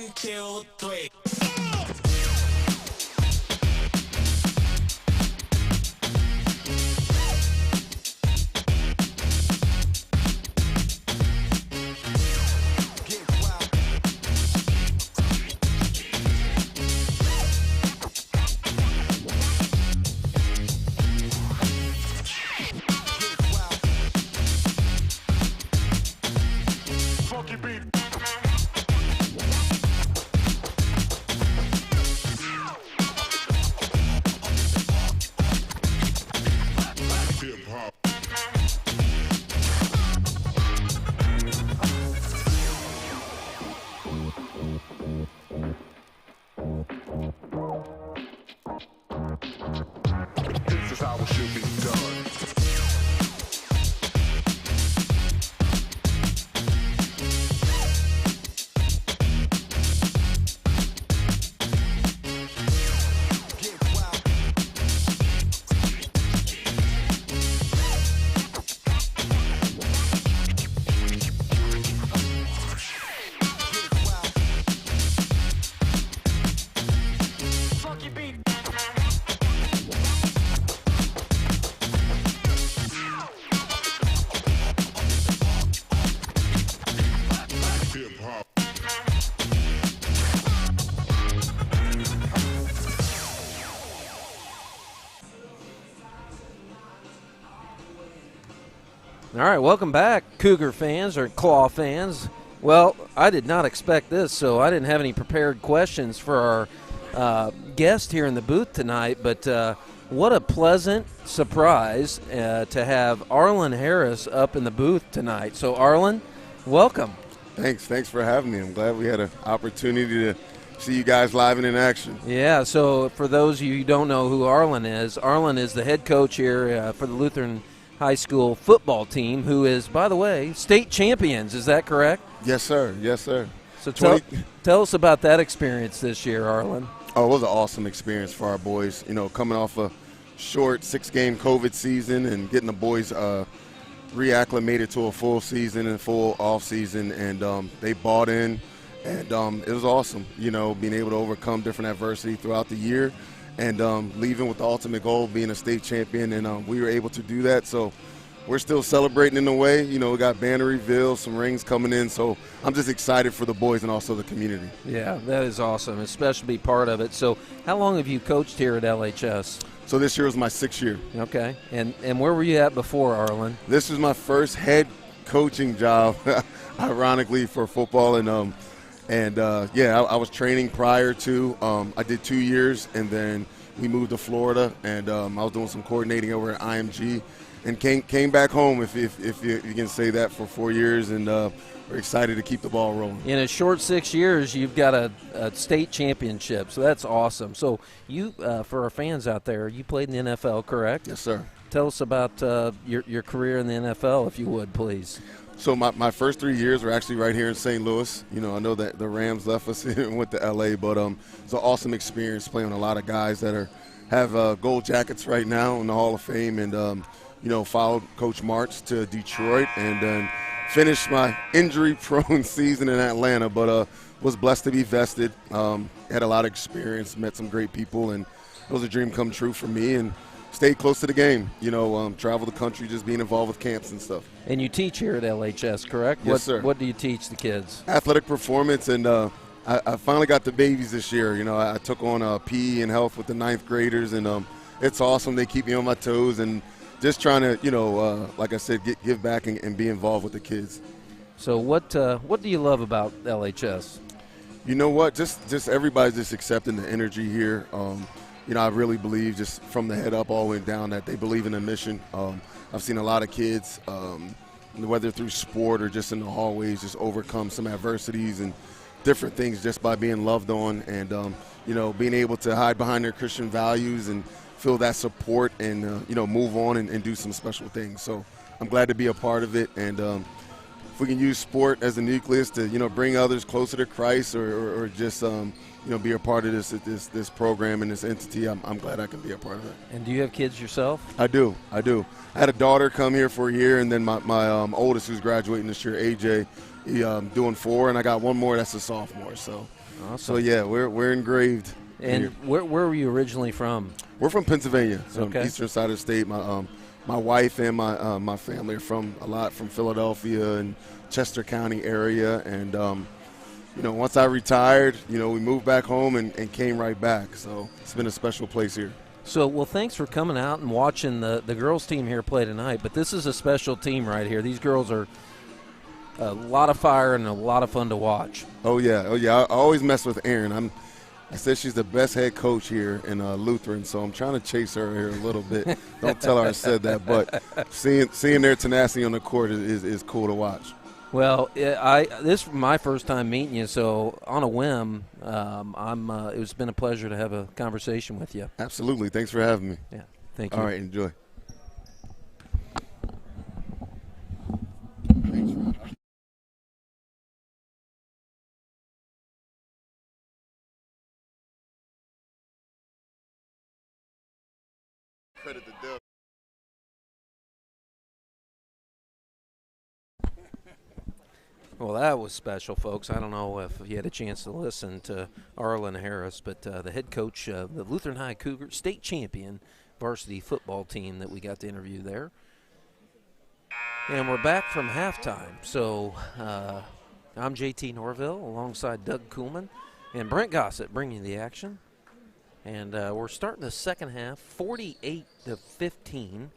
1, 2, 3. This is how it should be done. All right, welcome back, Cougar fans or Claw fans. Well, I did not expect this, so I didn't have any prepared questions for our guest here in the booth tonight, but what a pleasant surprise to have Arlen Harris up in the booth tonight. So, Arlen, welcome. Thanks for having me. I'm glad we had an opportunity to see you guys live and in action. Yeah, so for those of you who don't know who Arlen is the head coach here for the Lutheran High School football team, who is, by the way, state champions. Is that correct? Yes, sir. Yes, sir. So tell us about that experience this year, Arlen. Oh, it was an awesome experience for our boys. You know, coming off a short 6-game COVID season and getting the boys reacclimated to a full season and full off season, and they bought in, and it was awesome. You know, being able to overcome different adversity throughout the year, and leaving with the ultimate goal of being a state champion, and we were able to do that. So we're still celebrating in a way. You know, we got banner reveal, some rings coming in, so I'm just excited for the boys and also the community. Yeah, that is awesome, especially to be part of it. So how long have you coached here at LHS? So this year was my 6th year. Okay, and where were you at before, Arlen? This was my first head coaching job, ironically, for football, and I was training prior to. I did 2 years, and then we moved to Florida, and I was doing some coordinating over at IMG, and came back home, if you can say that, for 4 years, and we're excited to keep the ball rolling. In a short 6 years, you've got a state championship, so that's awesome. So you, for our fans out there, you played in the NFL, correct? Yes, sir. Tell us about your career in the NFL, if you would, please. So my first 3 years were actually right here in St. Louis. You know, I know that the Rams left us and went to L.A., but it's an awesome experience playing with a lot of guys that have gold jackets right now in the Hall of Fame, and followed Coach March to Detroit, and then finished my injury-prone season in Atlanta, but was blessed to be vested. Had a lot of experience, met some great people, and it was a dream come true for me, and stayed close to the game. Travel the country, just being involved with camps and stuff. And you teach here at LHS, correct? Yes, sir. What do you teach the kids? Athletic performance, and I finally got the babies this year. You know, I took on PE and health with the 9th graders, and it's awesome. They keep me on my toes, and just trying to, like I said, give back and be involved with the kids. So what do you love about LHS? You know what? Just everybody's just accepting the energy here. I really believe, just from the head up all the way down, that they believe in the mission. I've seen a lot of kids, whether through sport or just in the hallways, just overcome some adversities and different things just by being loved on, and being able to hide behind their Christian values and feel that support, and move on and do some special things. So I'm glad to be a part of it, and if we can use sport as a nucleus to bring others closer to Christ, or just be a part of this program and this entity, I'm glad I can be a part of it. And do you have kids yourself? I do. I had a daughter come here for a year, and then my oldest, who's graduating this year, AJ, he doing 4, and I got one more that's a sophomore. So Awesome. So yeah, we're engraved. And here. where were you originally from? We're from Pennsylvania, so Okay. eastern side of the state. My wife and my family are from Philadelphia and Chester County area, and once I retired, we moved back home and came right back. So it's been a special place here. So, well, thanks for coming out and watching the girls team here play tonight. But this is a special team right here. These girls are a lot of fire and a lot of fun to watch. Oh yeah. I always mess with Erin. I said she's the best head coach here in Lutheran, so I'm trying to chase her here a little bit. Don't tell her I said that, but seeing their tenacity on the court is cool to watch. Well, this is my first time meeting you, so on a whim, it's been a pleasure to have a conversation with you. Absolutely. Thanks for having me. Yeah, thank you. All right, enjoy. Credit the Dub. Well, that was special, folks. I don't know if you had a chance to listen to Arlen Harris, but the head coach of the Lutheran High Cougars, state champion varsity football team that we got to interview there. And we're back from halftime. So I'm JT Norville alongside Doug Kuhlman and Brent Gossett bringing the action. And we're starting the second half, 48-15.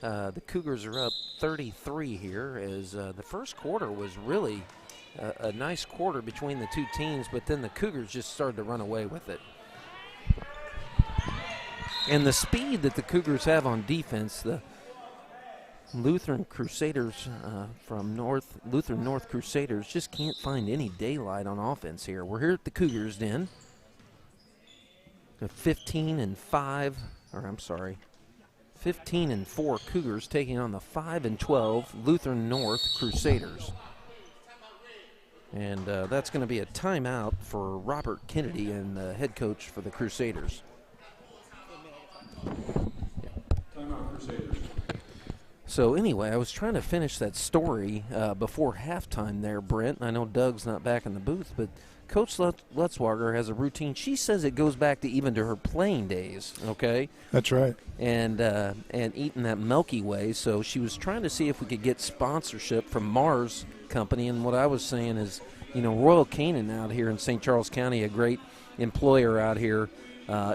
The Cougars are up 33 here as the first quarter was really a nice quarter between the two teams, but then the Cougars just started to run away with it. And the speed that the Cougars have on defense, the Lutheran Crusaders Lutheran North Crusaders just can't find any daylight on offense here. We're here at the Cougars Den. 15-4 Cougars taking on the 5-12 Lutheran North Crusaders. And that's going to be a timeout for Robert Kennedy and the head coach for the Crusaders. Timeout, Crusaders. So anyway, I was trying to finish that story before halftime there, Brent. I know Doug's not back in the booth, but Coach Lutzwager has a routine. She says it goes back to even to her playing days, okay? That's right. And eating that Milky Way. So she was trying to see if we could get sponsorship from Mars Company. And what I was saying is, Royal Canin out here in St. Charles County, a great employer out here,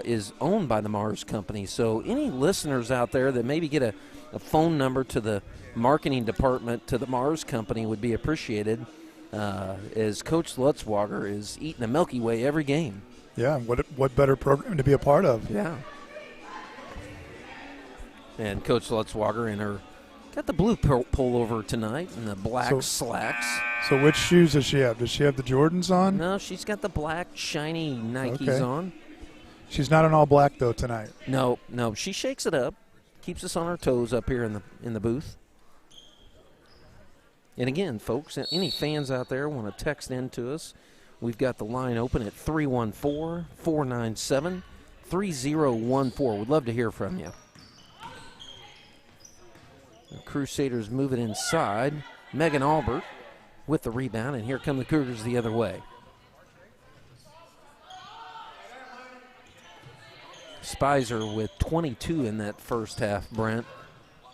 is owned by the Mars Company. So any listeners out there that maybe get a phone number to the marketing department to the Mars Company would be appreciated. As Coach Lutzwager is eating a Milky Way every game. Yeah, what better program to be a part of? Yeah. And Coach Lutzwager in her got the blue pullover tonight and the black slacks. So which shoes does she have? Does she have the Jordans on? No, she's got the black shiny Nikes on. She's not in all black though tonight. No, she shakes it up, keeps us on our toes up here in the booth. And again, folks, any fans out there want to text in to us, we've got the line open at 314-497-3014. We'd love to hear from you. The Crusaders move it inside. Megan Albert with the rebound, and here come the Cougars the other way. Spicer with 22 in that first half, Brent.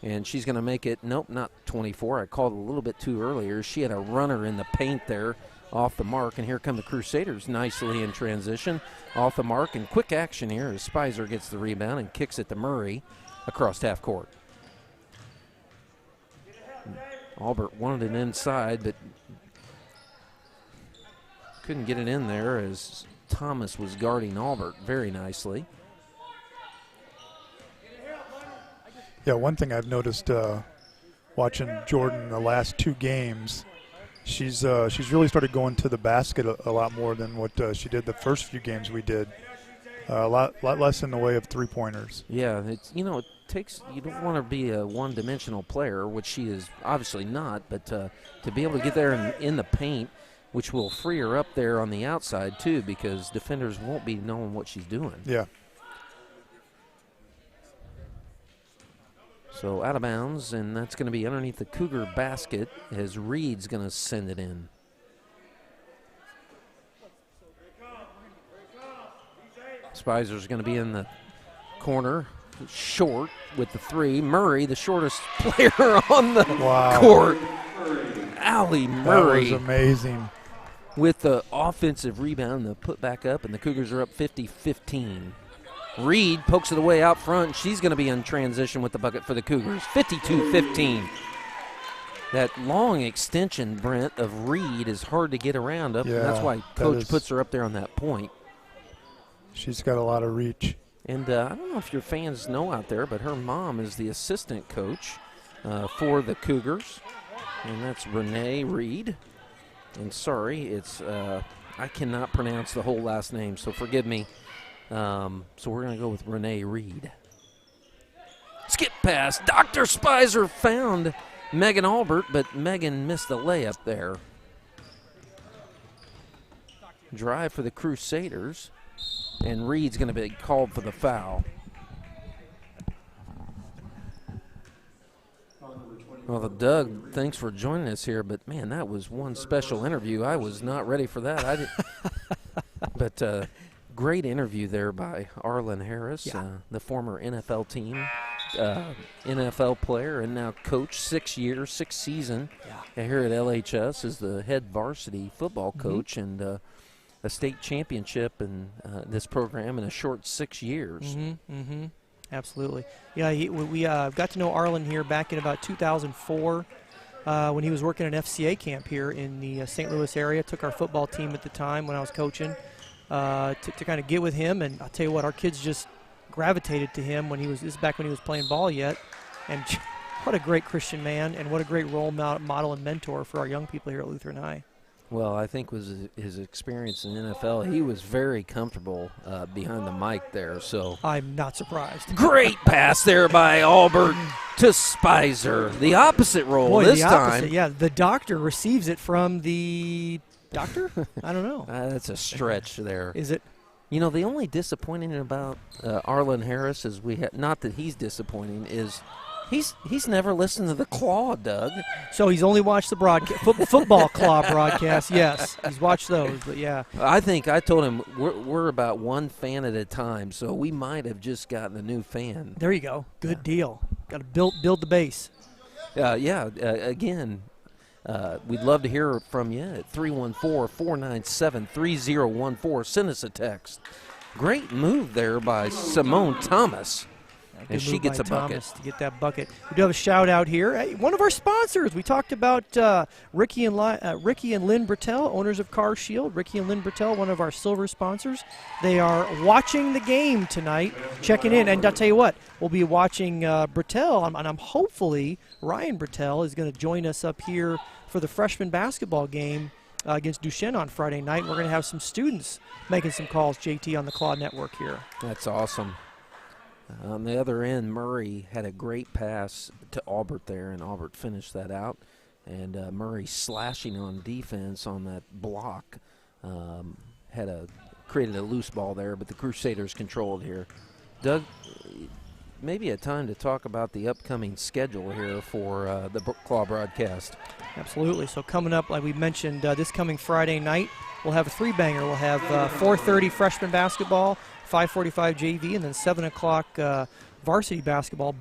And she's going to make it, nope, not 24. I called a little bit too earlier. She had a runner in the paint there off the mark. And here come the Crusaders nicely in transition off the mark. And quick action here as Spicer gets the rebound and kicks it to Murray across half court. Albert wanted it inside, but couldn't get it in there as Thomas was guarding Albert very nicely. Yeah, one thing I've noticed watching Jordan the last two games, she's really started going to the basket a lot more than what she did the first few games we did. A lot less in the way of three-pointers. Yeah, it's it takes, you don't want to be a one-dimensional player, which she is obviously not, but to be able to get there in the paint, which will free her up there on the outside too, because defenders won't be knowing what she's doing. Yeah. So out of bounds, and that's going to be underneath the Cougar basket as Reed's going to send it in. Spizer's going to be in the corner, short with the 3. Murray, the shortest player on the court. Allie Murray. That was amazing. With the offensive rebound, the put back up, and the Cougars are up 50-15. Reed pokes it away out front. She's going to be in transition with the bucket for the Cougars. 52-15. That long extension, Brent, of Reed is hard to get around up. Yeah, and that's why Coach puts her up there on that point. She's got a lot of reach. And I don't know if your fans know out there, but her mom is the assistant coach for the Cougars. And that's Renee Reed. And sorry, it's I cannot pronounce the whole last name, so forgive me. So we're going to go with Renee Reed. Skip pass. Dr. Spicer found Megan Albert, but Megan missed the layup there. Drive for the Crusaders, and Reed's going to be called for the foul. Well, Doug, thanks for joining us here, but man, that was one special interview. I was not ready for that. But great interview there by Arlen Harris, the former NFL team, NFL player, and now coach, 6 years, 6th season here at LHS as the head varsity football coach, and a state championship in this program in a short 6 years. Absolutely. Yeah, we got to know Arlen here back in about 2004 when he was working at an FCA camp here in the St. Louis area. Took our football team at the time when I was coaching to kind of get with him. And I'll tell you what, our kids just gravitated to him when this is back when he was playing ball yet. And what a great Christian man, and what a great role model and mentor for our young people here at Lutheran High. Well, I think was his experience in the NFL. He was very comfortable behind the mic there. So I'm not surprised. Great pass there by Albert to Spicer. The opposite role this time. Yeah, the doctor receives it from the doctor? I don't know. That's a stretch there. Is it? You know, the only disappointing about Arlen Harris is not that he's disappointing, is He's never listened to the Claw, Doug. So he's only watched the football Claw broadcast. Yes, he's watched those, but yeah. I think I told him we're about one fan at a time, so we might have just gotten a new fan. There you go. Good deal. Got to build the base. Again, we'd love to hear from you at 314-497-3014. Send us a text. Great move there by Simone Thomas. And she gets a bucket. To get that bucket. We do have a shout out here. Hey, one of our sponsors. We talked about Ricky and Lynn Bertel, owners of Car Shield. Ricky and Lynn Bertel, one of our silver sponsors. They are watching the game tonight, checking in. And I'll tell you what, we'll be watching Bertel, and I'm hopefully Ryan Bertel is going to join us up here for the freshman basketball game against Duchesne on Friday night. We're going to have some students making some calls, JT, on the Claw Network here. That's awesome. On the other end, Murray had a great pass to Albert there, and Albert finished that out. And Murray slashing on defense on that block created a loose ball there, but the Crusaders controlled here. Doug, maybe a time to talk about the upcoming schedule here for the Claw broadcast. Absolutely. So coming up, like we mentioned, this coming Friday night, we'll have a three-banger. We'll have 4:30 freshman basketball, 5:45 JV, and then 7 o'clock varsity basketball,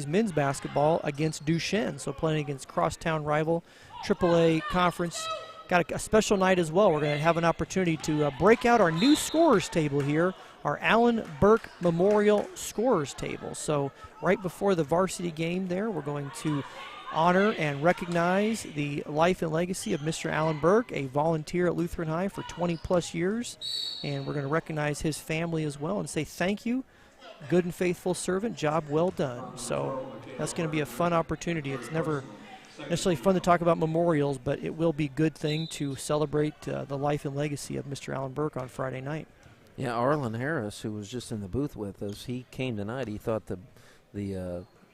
men's basketball against Duchesne. So playing against crosstown rival, AAA conference. Got a special night as well. We're going to have an opportunity to break out our new scorers table here, our Allen Burke Memorial Scorers Table. So right before the varsity game there, we're going to honor and recognize the life and legacy of Mr. Allen Burke, a volunteer at Lutheran High for 20-plus years. And we're going to recognize his family as well and say thank you, good and faithful servant, job well done. So that's going to be a fun opportunity. It's never necessarily fun to talk about memorials, but it will be a good thing to celebrate the life and legacy of Mr. Allen Burke on Friday night. Yeah, Arlen Harris, who was just in the booth with us, he came tonight. He thought the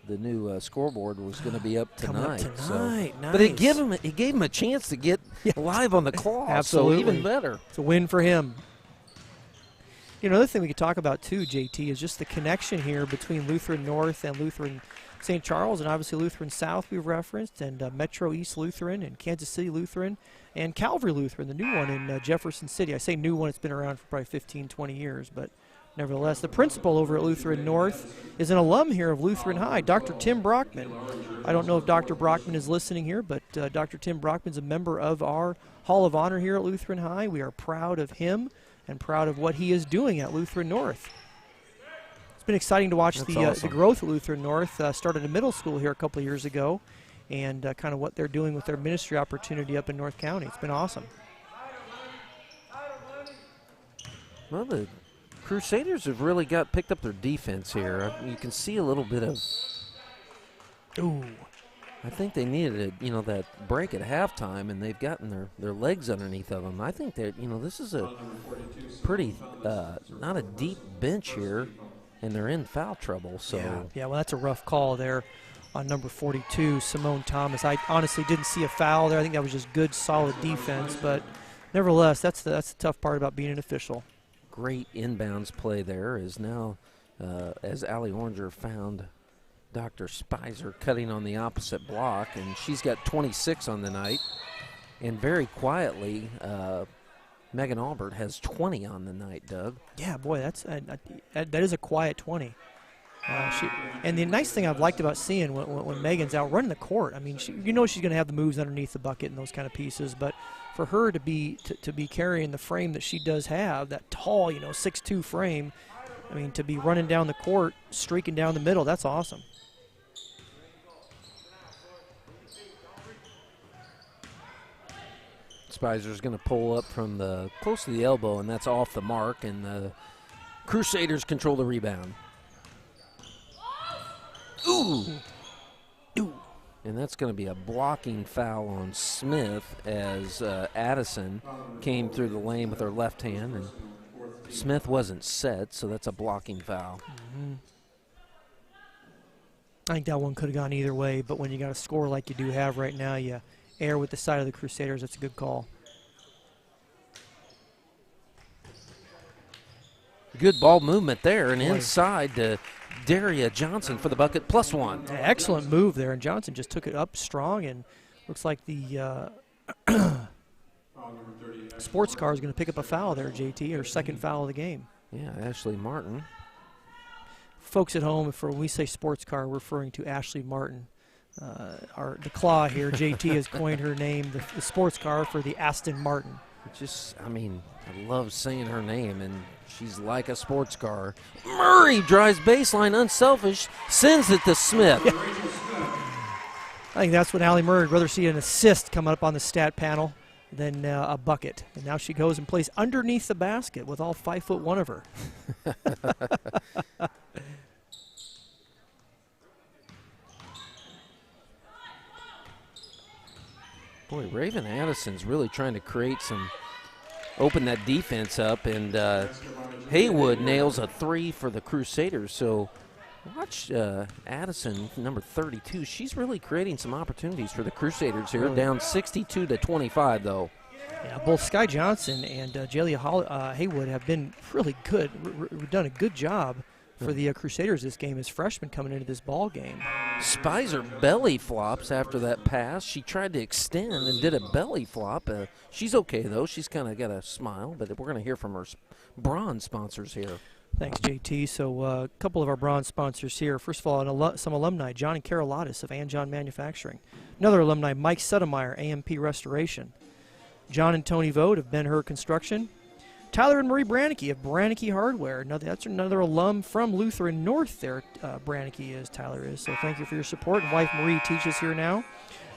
new scoreboard was going to be up tonight. So. Nice. But it gave him a chance to get live on the Claw. Absolutely. So even better. It's a win for him. You know, another thing we could talk about too, JT, is just the connection here between Lutheran North and Lutheran St. Charles, and obviously Lutheran South we've referenced, and Metro East Lutheran, and Kansas City Lutheran, and Calvary Lutheran, the new one in Jefferson City. I say new one, it's been around for probably 15, 20 years, but Nevertheless, the principal over at Lutheran North is an alum here of Lutheran High, Dr. Tim Brockman. I don't know if Dr. Brockman is listening here, but Dr. Tim Brockman is a member of our Hall of Honor here at Lutheran High. We are proud of him and proud of what he is doing at Lutheran North. It's been exciting to watch the growth of Lutheran North. Started a middle school here a couple of years ago, and kind of what they're doing with their ministry opportunity up in North County. It's been awesome. Well, the Crusaders have really picked up their defense here. You can see a little bit of. Ooh. I think they needed that break at halftime, and they've gotten their legs underneath of them. I think that this is a pretty not a deep bench here, and they're in foul trouble. So yeah, well, that's a rough call there on number 42, Simone Thomas. I honestly didn't see a foul there. I think that was just good, solid defense. But nevertheless, that's the tough part about being an official. Great inbounds play there is now as Allie Oranger found Dr. Spicer cutting on the opposite block, and she's got 26 on the night. And very quietly, Megan Albert has 20 on the night, Doug. Yeah, boy, that is a quiet 20. And the nice thing I've liked about seeing when Megan's out running the court, I mean, she's going to have the moves underneath the bucket and those kind of pieces, but for her to be carrying the frame that she does have, that tall, 6'2" frame, I mean, to be running down the court, streaking down the middle, that's awesome. Spicer's going to pull up from close to the elbow, and that's off the mark, and the Crusaders control the rebound. Ooh! Ooh! And that's going to be a blocking foul on Smith as Addison came through the lane with her left hand, and Smith wasn't set, so that's a blocking foul. Mm-hmm. I think that one could have gone either way, but when you got a score like you do have right now, you err with the side of the Crusaders. That's a good call. Good ball movement there, and inside to Daria Johnson for the bucket, +1. Excellent move there, and Johnson just took it up strong, and looks like the sports car is going to pick up a foul there, JT, her second foul of the game. Yeah, Ashley Martin. Folks at home, when we say sports car, we're referring to Ashley Martin. The claw here, JT has coined her name, the sports car, for the Aston Martin. I love saying her name, and she's like a sports car. Murray drives baseline, unselfish, sends it to Smith. Yeah. I think that's what Allie Murray would rather see an assist coming up on the stat panel than a bucket. And now she goes and plays underneath the basket with all 5'1" of her. Boy, Raven Addison's really trying to open that defense up, and Haywood nails a 3 for the Crusaders. So watch Addison, number 32. She's really creating some opportunities for the Crusaders here. Really? Down 62-25, though. Yeah, both Sky Johnson and Jalia Haywood have been really good. We've done a good job for the Crusaders this game as freshmen coming into this ball game. Spicer belly flops after that pass. She tried to extend and did a belly flop. She's okay, though. She's kind of got a smile, but we're going to hear from her bronze sponsors here. Thanks, JT. So a couple of our bronze sponsors here. First of all, some alumni, John and Carol Lottis of Anjon Manufacturing. Another alumni, Mike Sedemeyer, AMP Restoration. John and Tony Vogt of Ben-Hur Construction. Tyler and Marie Brannicky of Brannicky Hardware. That's another alum from Lutheran North there, Tyler is. So thank you for your support. And wife Marie teaches here now.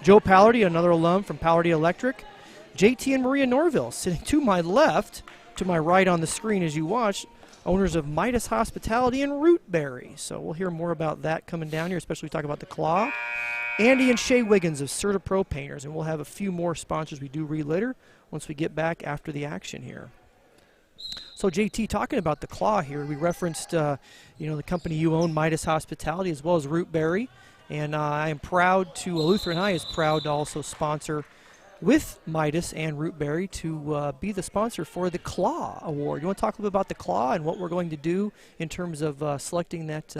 Joe Pallardy, another alum from Pallardy Electric. JT and Maria Norville sitting to my left, to my right on the screen as you watch, owners of Midas Hospitality and Rootberry. So we'll hear more about that coming down here, especially talk about the Claw. Andy and Shay Wiggins of CertaPro Painters, and we'll have a few more sponsors we do read later once we get back after the action here. So, JT, talking about the Claw here, we referenced, the company you own, Midas Hospitality, as well as Rootberry. And I am proud Lutheran High is proud to also sponsor with Midas and Rootberry to be the sponsor for the Claw Award. You want to talk a little bit about the Claw and what we're going to do in terms of selecting that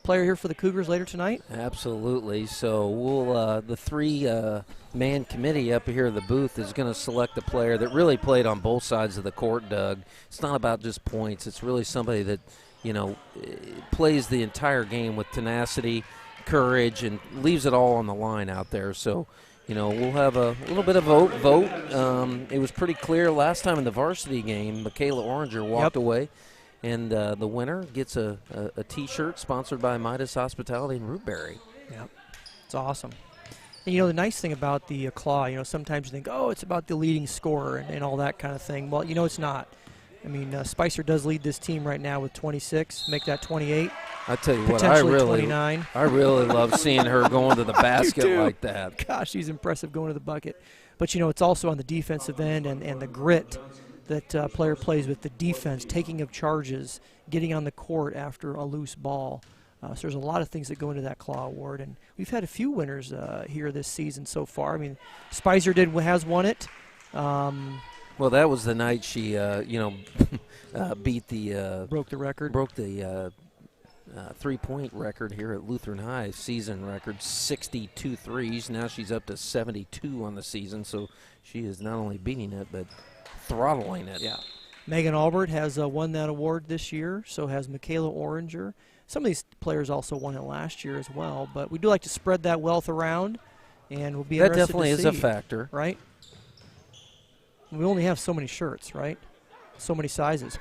player here for the Cougars later tonight? Absolutely. So we'll the three-man committee up here at the booth is going to select a player that really played on both sides of the court, Doug. It's not about just points. It's really somebody that, plays the entire game with tenacity, courage, and leaves it all on the line out there. So, we'll have a little bit of vote. It was pretty clear last time in the varsity game, Michaela Oranger walked away. And the winner gets a T-shirt sponsored by Midas Hospitality in Rootbury. Yep, it's awesome. And, the nice thing about the claw, sometimes you think, oh, it's about the leading scorer and all that kind of thing. Well, it's not. I mean, Spicer does lead this team right now with 26, make that 28. I tell you what, potentially 29. I really love seeing her going to the basket like that. Gosh, she's impressive going to the bucket. But, it's also on the defensive end and the grit that player plays with, the defense, taking of charges, getting on the court after a loose ball. So there's a lot of things that go into that Claw Award, and we've had a few winners here this season so far. I mean, Spicer has won it. Well, that was the night she, beat the broke the record. Broke the three-point record here at Lutheran High, season record, 62 threes. Now she's up to 72 on the season, so she is not only beating it but throttling it. Yeah. Megan Albert has won that award this year, so has Michaela Oranger. Some of these players also won it last year as well, but we do like to spread that wealth around, and we'll be that interested definitely to is see, a factor. Right? We only have so many shirts, right? So many sizes.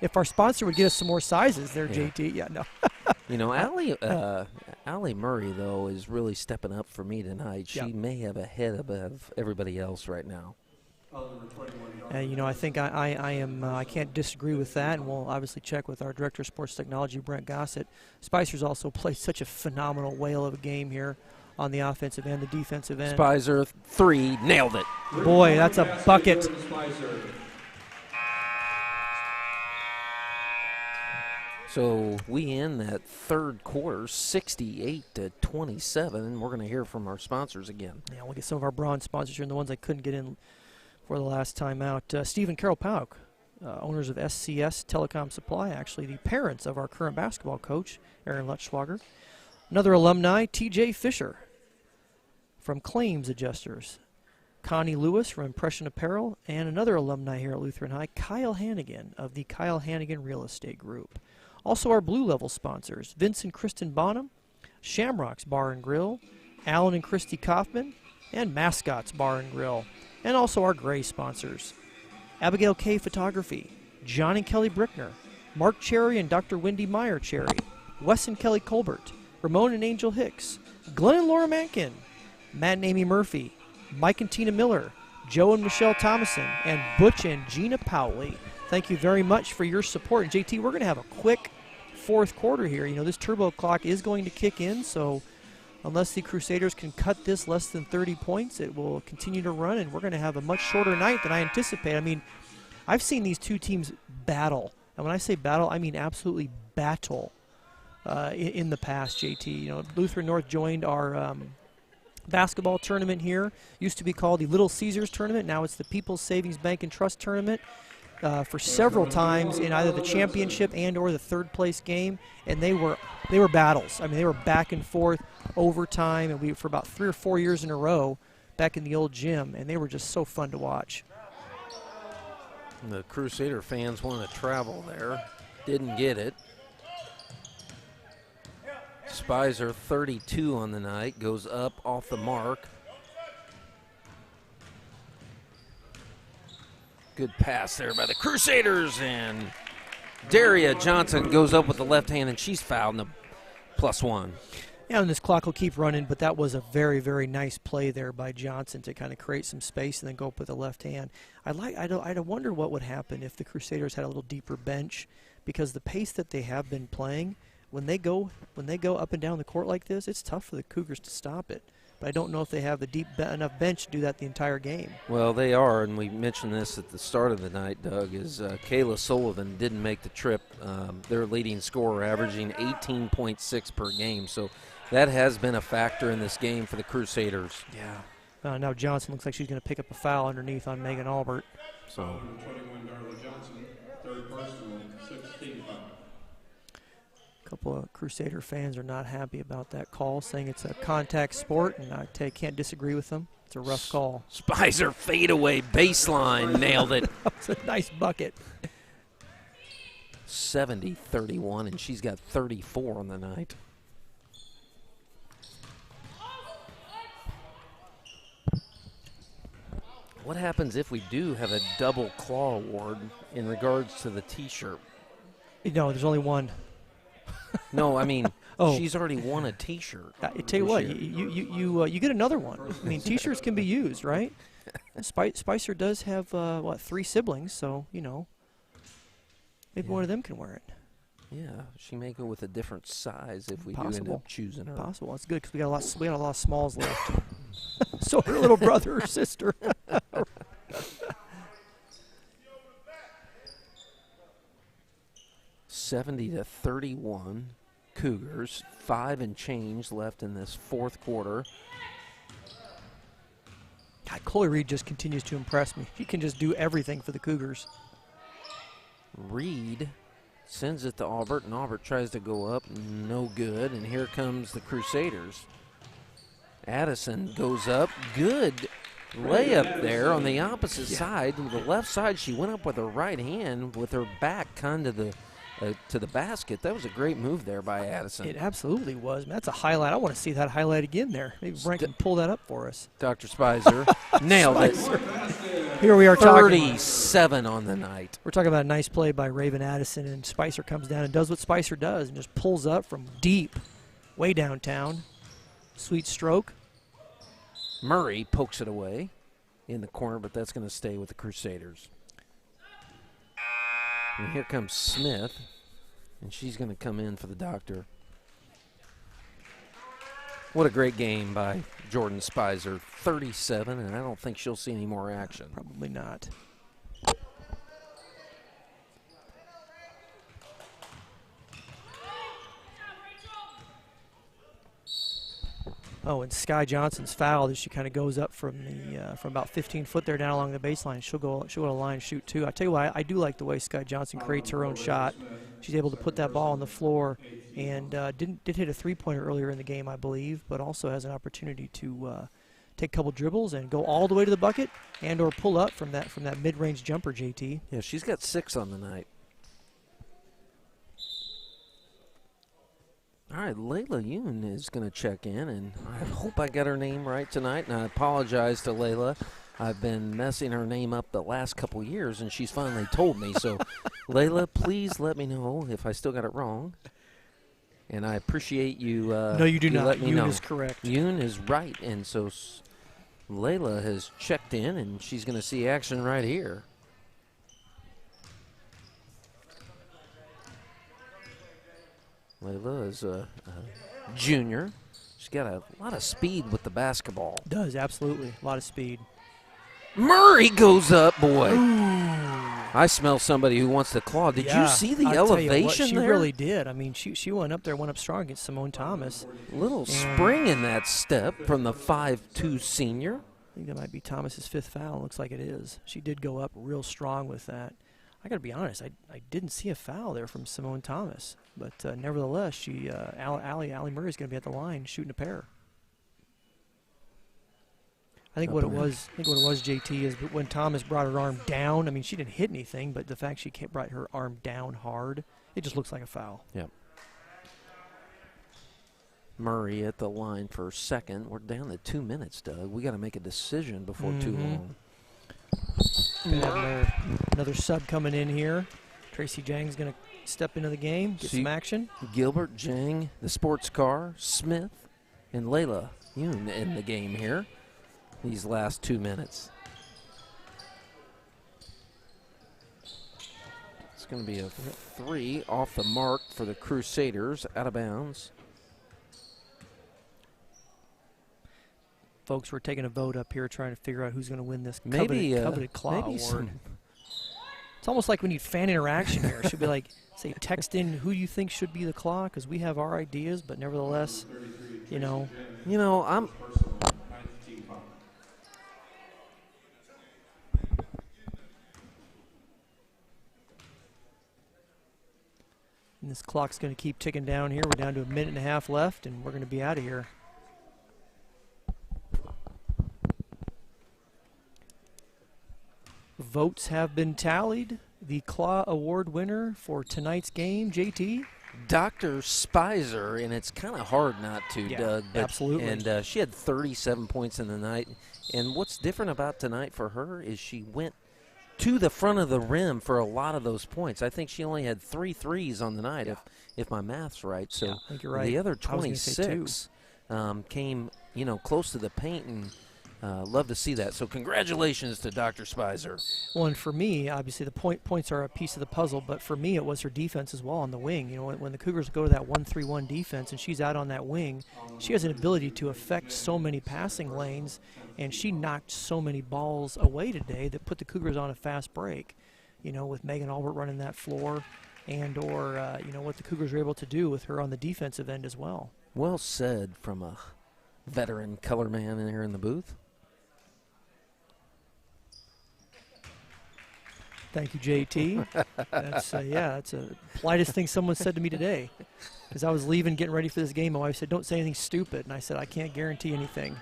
If our sponsor would get us some more sizes there, JT, Allie Murray, though, is really stepping up for me tonight. She may have a head above everybody else right now. I think I can't disagree with that, and we'll obviously check with our Director of Sports Technology, Brent Gossett. Spicer's also played such a phenomenal whale of a game here on the offensive end, the defensive end. Spicer, three, nailed it. Boy, that's a bucket. So we end that third quarter, 68-27, and we're going to hear from our sponsors again. Yeah, we'll get some of our bronze sponsors here, and the ones I couldn't get in for the last time out. Steve and Carol Pauk, owners of SCS Telecom Supply, actually the parents of our current basketball coach, Aaron Lutschwager. Another alumni, TJ Fisher from Claims Adjusters. Connie Lewis from Impression Apparel, and another alumni here at Lutheran High, Kyle Hannigan of the Kyle Hannigan Real Estate Group. Also our Blue Level sponsors, Vince and Kristen Bonham, Shamrocks Bar and Grill, Alan and Christy Kaufman, and Mascots Bar and Grill. And also our Gray sponsors, Abigail K. Photography, John and Kelly Brickner, Mark Cherry and Dr. Wendy Meyer Cherry, Wes and Kelly Colbert, Ramon and Angel Hicks, Glenn and Laura Mankin, Matt and Amy Murphy, Mike and Tina Miller, Joe and Michelle Thomason, and Butch and Gina Powley. Thank you very much for your support. And JT, we're going to have a quick fourth quarter here. This turbo clock is going to kick in, so unless the Crusaders can cut this less than 30 points, it will continue to run, and we're going to have a much shorter night than I anticipate. I mean, I've seen these two teams battle. And when I say battle, I mean absolutely battle in the past, JT. Lutheran North joined our basketball tournament here. Used to be called the Little Caesars Tournament. Now it's the People's Savings Bank and Trust Tournament. For several times in either the championship and or the third place game, and they were battles. I mean, they were back and forth, overtime, and for about 3 or 4 years in a row back in the old gym, and they were just so fun to watch. The Crusader fans wanted to travel there, didn't get it. Spicer, 32 on the night, goes up off the mark. Good pass there by the Crusaders, and Daria Johnson goes up with the left hand, and she's fouled in the +1. Yeah, and this clock will keep running, but that was a very, very nice play there by Johnson to kind of create some space and then go up with the left hand. I wonder what would happen if the Crusaders had a little deeper bench, because the pace that they have been playing, when they go up and down the court like this, it's tough for the Cougars to stop it. But I don't know if they have the deep enough bench to do that the entire game. Well, they are, and we mentioned this at the start of the night, Doug, is Kayla Sullivan didn't make the trip. Their leading scorer, averaging 18.6 per game. So that has been a factor in this game for the Crusaders. Yeah. Now Johnson looks like she's going to pick up a foul underneath on Megan Albert. So 21, Darla Johnson, third personal, 16 foul. couple of Crusader fans are not happy about that call, saying it's a contact sport, and I can't disagree with them. It's a rough call. Spicer fadeaway baseline, nailed it. That was a nice bucket. 70-31, and she's got 34 on the night. What happens if we do have a double claw award in regards to the T-shirt? No, there's only one. No, I mean, Oh. she's already won a T-shirt. I tell you what, you get another one. I mean, T-shirts can be used, right? Spicer does have 3 siblings, so maybe one of them can wear it. Yeah, she may go with a different size if we do end Possible. up choosing her. Possible. That's good because we got a lot of smalls left. So her little brother or sister. 70-31, Cougars. 5 and change left in this fourth quarter. God, Chloe Reed just continues to impress me. She can just do everything for the Cougars. Reed sends it to Aubert, and Aubert tries to go up. No good, and here comes the Crusaders. Addison goes up. Good layup there on the opposite side. To the left side, she went up with her right hand with her back kind of to the basket. That was a great move there by Addison. It absolutely was. Man, that's a highlight. I want to see that highlight again there. Maybe Brent can pull that up for us. Dr. Spicer nailed it. Here we are 37 on the night. We're talking about a nice play by Raven Addison, and Spicer comes down and does what Spicer does and just pulls up from deep, way downtown. Sweet stroke. Murray pokes it away in the corner, but that's going to stay with the Crusaders. And here comes Smith, and she's going to come in for the doctor. What a great game by Jordan Spicer. 37, and I don't think she'll see any more action. Probably not. Oh, and Sky Johnson's fouled as she kind of goes up from about 15 foot there down along the baseline. She'll go to the line and shoot too. I tell you what, I do like the way Sky Johnson creates her own shot. She's able to put that ball on the floor, and did hit a 3-pointer earlier in the game, I believe, but also has an opportunity to take a couple dribbles and go all the way to the bucket and/or pull up from that mid-range jumper. JT. Yeah, she's got 6 on the night. All right, Layla Yoon is going to check in, and I hope I got her name right tonight, and I apologize to Layla. I've been messing her name up the last couple years, and she's finally told me. So, Layla, please let me know if I still got it wrong. And I appreciate you. No, you do not. Let me know. Yoon is correct. Yoon is right, and so Layla has checked in, and she's going to see action right here. Layla is a junior. She's got a lot of speed with the basketball. Does, absolutely. A lot of speed. Murray goes up, boy. Ooh. I smell somebody who wants to claw. Did you see the I'll tell you what, elevation she there? She really did. I mean, she went up there, went up strong against Simone Thomas. Little spring in that step from the 5'2" senior. I think that might be Thomas's 5th foul. Looks like it is. She did go up real strong with that. I got to be honest, I didn't see a foul there from Simone Thomas. But nevertheless, Allie Murray is going to be at the line shooting a pair. I think what it was, JT, is when Thomas brought her arm down. I mean, she didn't hit anything, but the fact she brought her arm down hard, it just looks like a foul. Yep. Murray at the line for second. We're down to 2 minutes, Doug. We got to make a decision before too long. Another sub coming in here. Tracy Jang's going to step into the game, get some action. Gilbert, Jang, the sports car, Smith, and Layla Yoon in the game here these last 2 minutes. It's going to be a 3 off the mark for the Crusaders, out of bounds. Folks, we're taking a vote up here trying to figure out who's going to win this coveted claw award. It's almost like we need fan interaction here. It should be like, say, text in who you think should be the claw, because we have our ideas, but nevertheless, I'm. And this clock's going to keep ticking down here. We're down to a minute and a half left, and we're going to be out of here. Votes have been tallied. The Claw Award winner for tonight's game, JT? Dr. Spicer, and it's kind of hard not to, Yeah, Doug. But, absolutely. And she had 37 points in the night. And what's different about tonight for her is she went to the front of the rim for a lot of those points. I think she only had 3 threes on the night, if my math's right. So I think you're right. the other I was gonna say 26 came, close to the paint, and love to see that. So congratulations to Dr. Spicer. Well, and for me, obviously the points are a piece of the puzzle, but for me it was her defense as well on the wing. When the Cougars go to that 1-3-1 defense and she's out on that wing, she has an ability to affect so many passing lanes, and she knocked so many balls away today that put the Cougars on a fast break. With Megan Albert running that floor, and or what the Cougars were able to do with her on the defensive end as well. Well said from a veteran color man in here in the booth. Thank you, JT. That's the politest thing someone said to me today. As I was leaving, getting ready for this game, my wife said, "Don't say anything stupid." And I said, "I can't guarantee anything."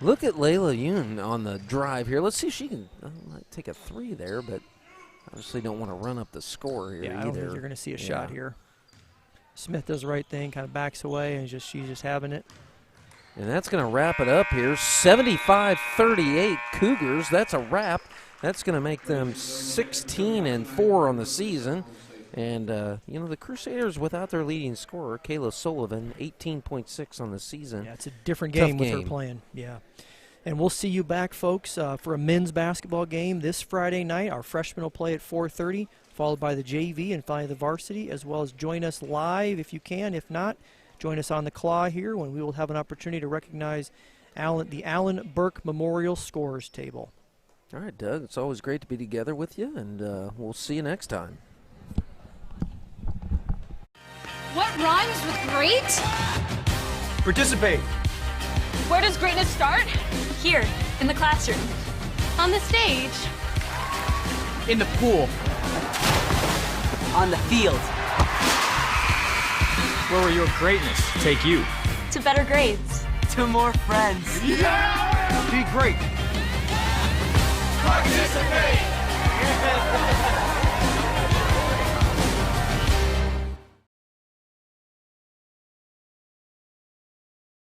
Look at Layla Yoon on the drive here. Let's see if she can might take a 3 there, but obviously don't want to run up the score here either. I don't think you're going to see a shot here. Smith does the right thing, kind of backs away, and she's just having it. And that's going to wrap it up here. 75-38 Cougars. That's a wrap. That's going to make them 16-4 on the season. And, the Crusaders without their leading scorer, Kayla Sullivan, 18.6 on the season. Yeah, it's a different game with her playing. Yeah. And we'll see you back, folks, for a men's basketball game this Friday night. Our freshmen will play at 4:30, followed by the JV and finally the varsity, as well as join us live if you can. If not, join us on the Claw here when we will have an opportunity to recognize the Allen Burke Memorial Scorers Table. All right, Doug, it's always great to be together with you, and we'll see you next time. What rhymes with great? Participate. Where does greatness start? Here, in the classroom. On the stage. In the pool. On the field. Where will your greatness take you? To better grades. To more friends. Yeah! Be great. Participate!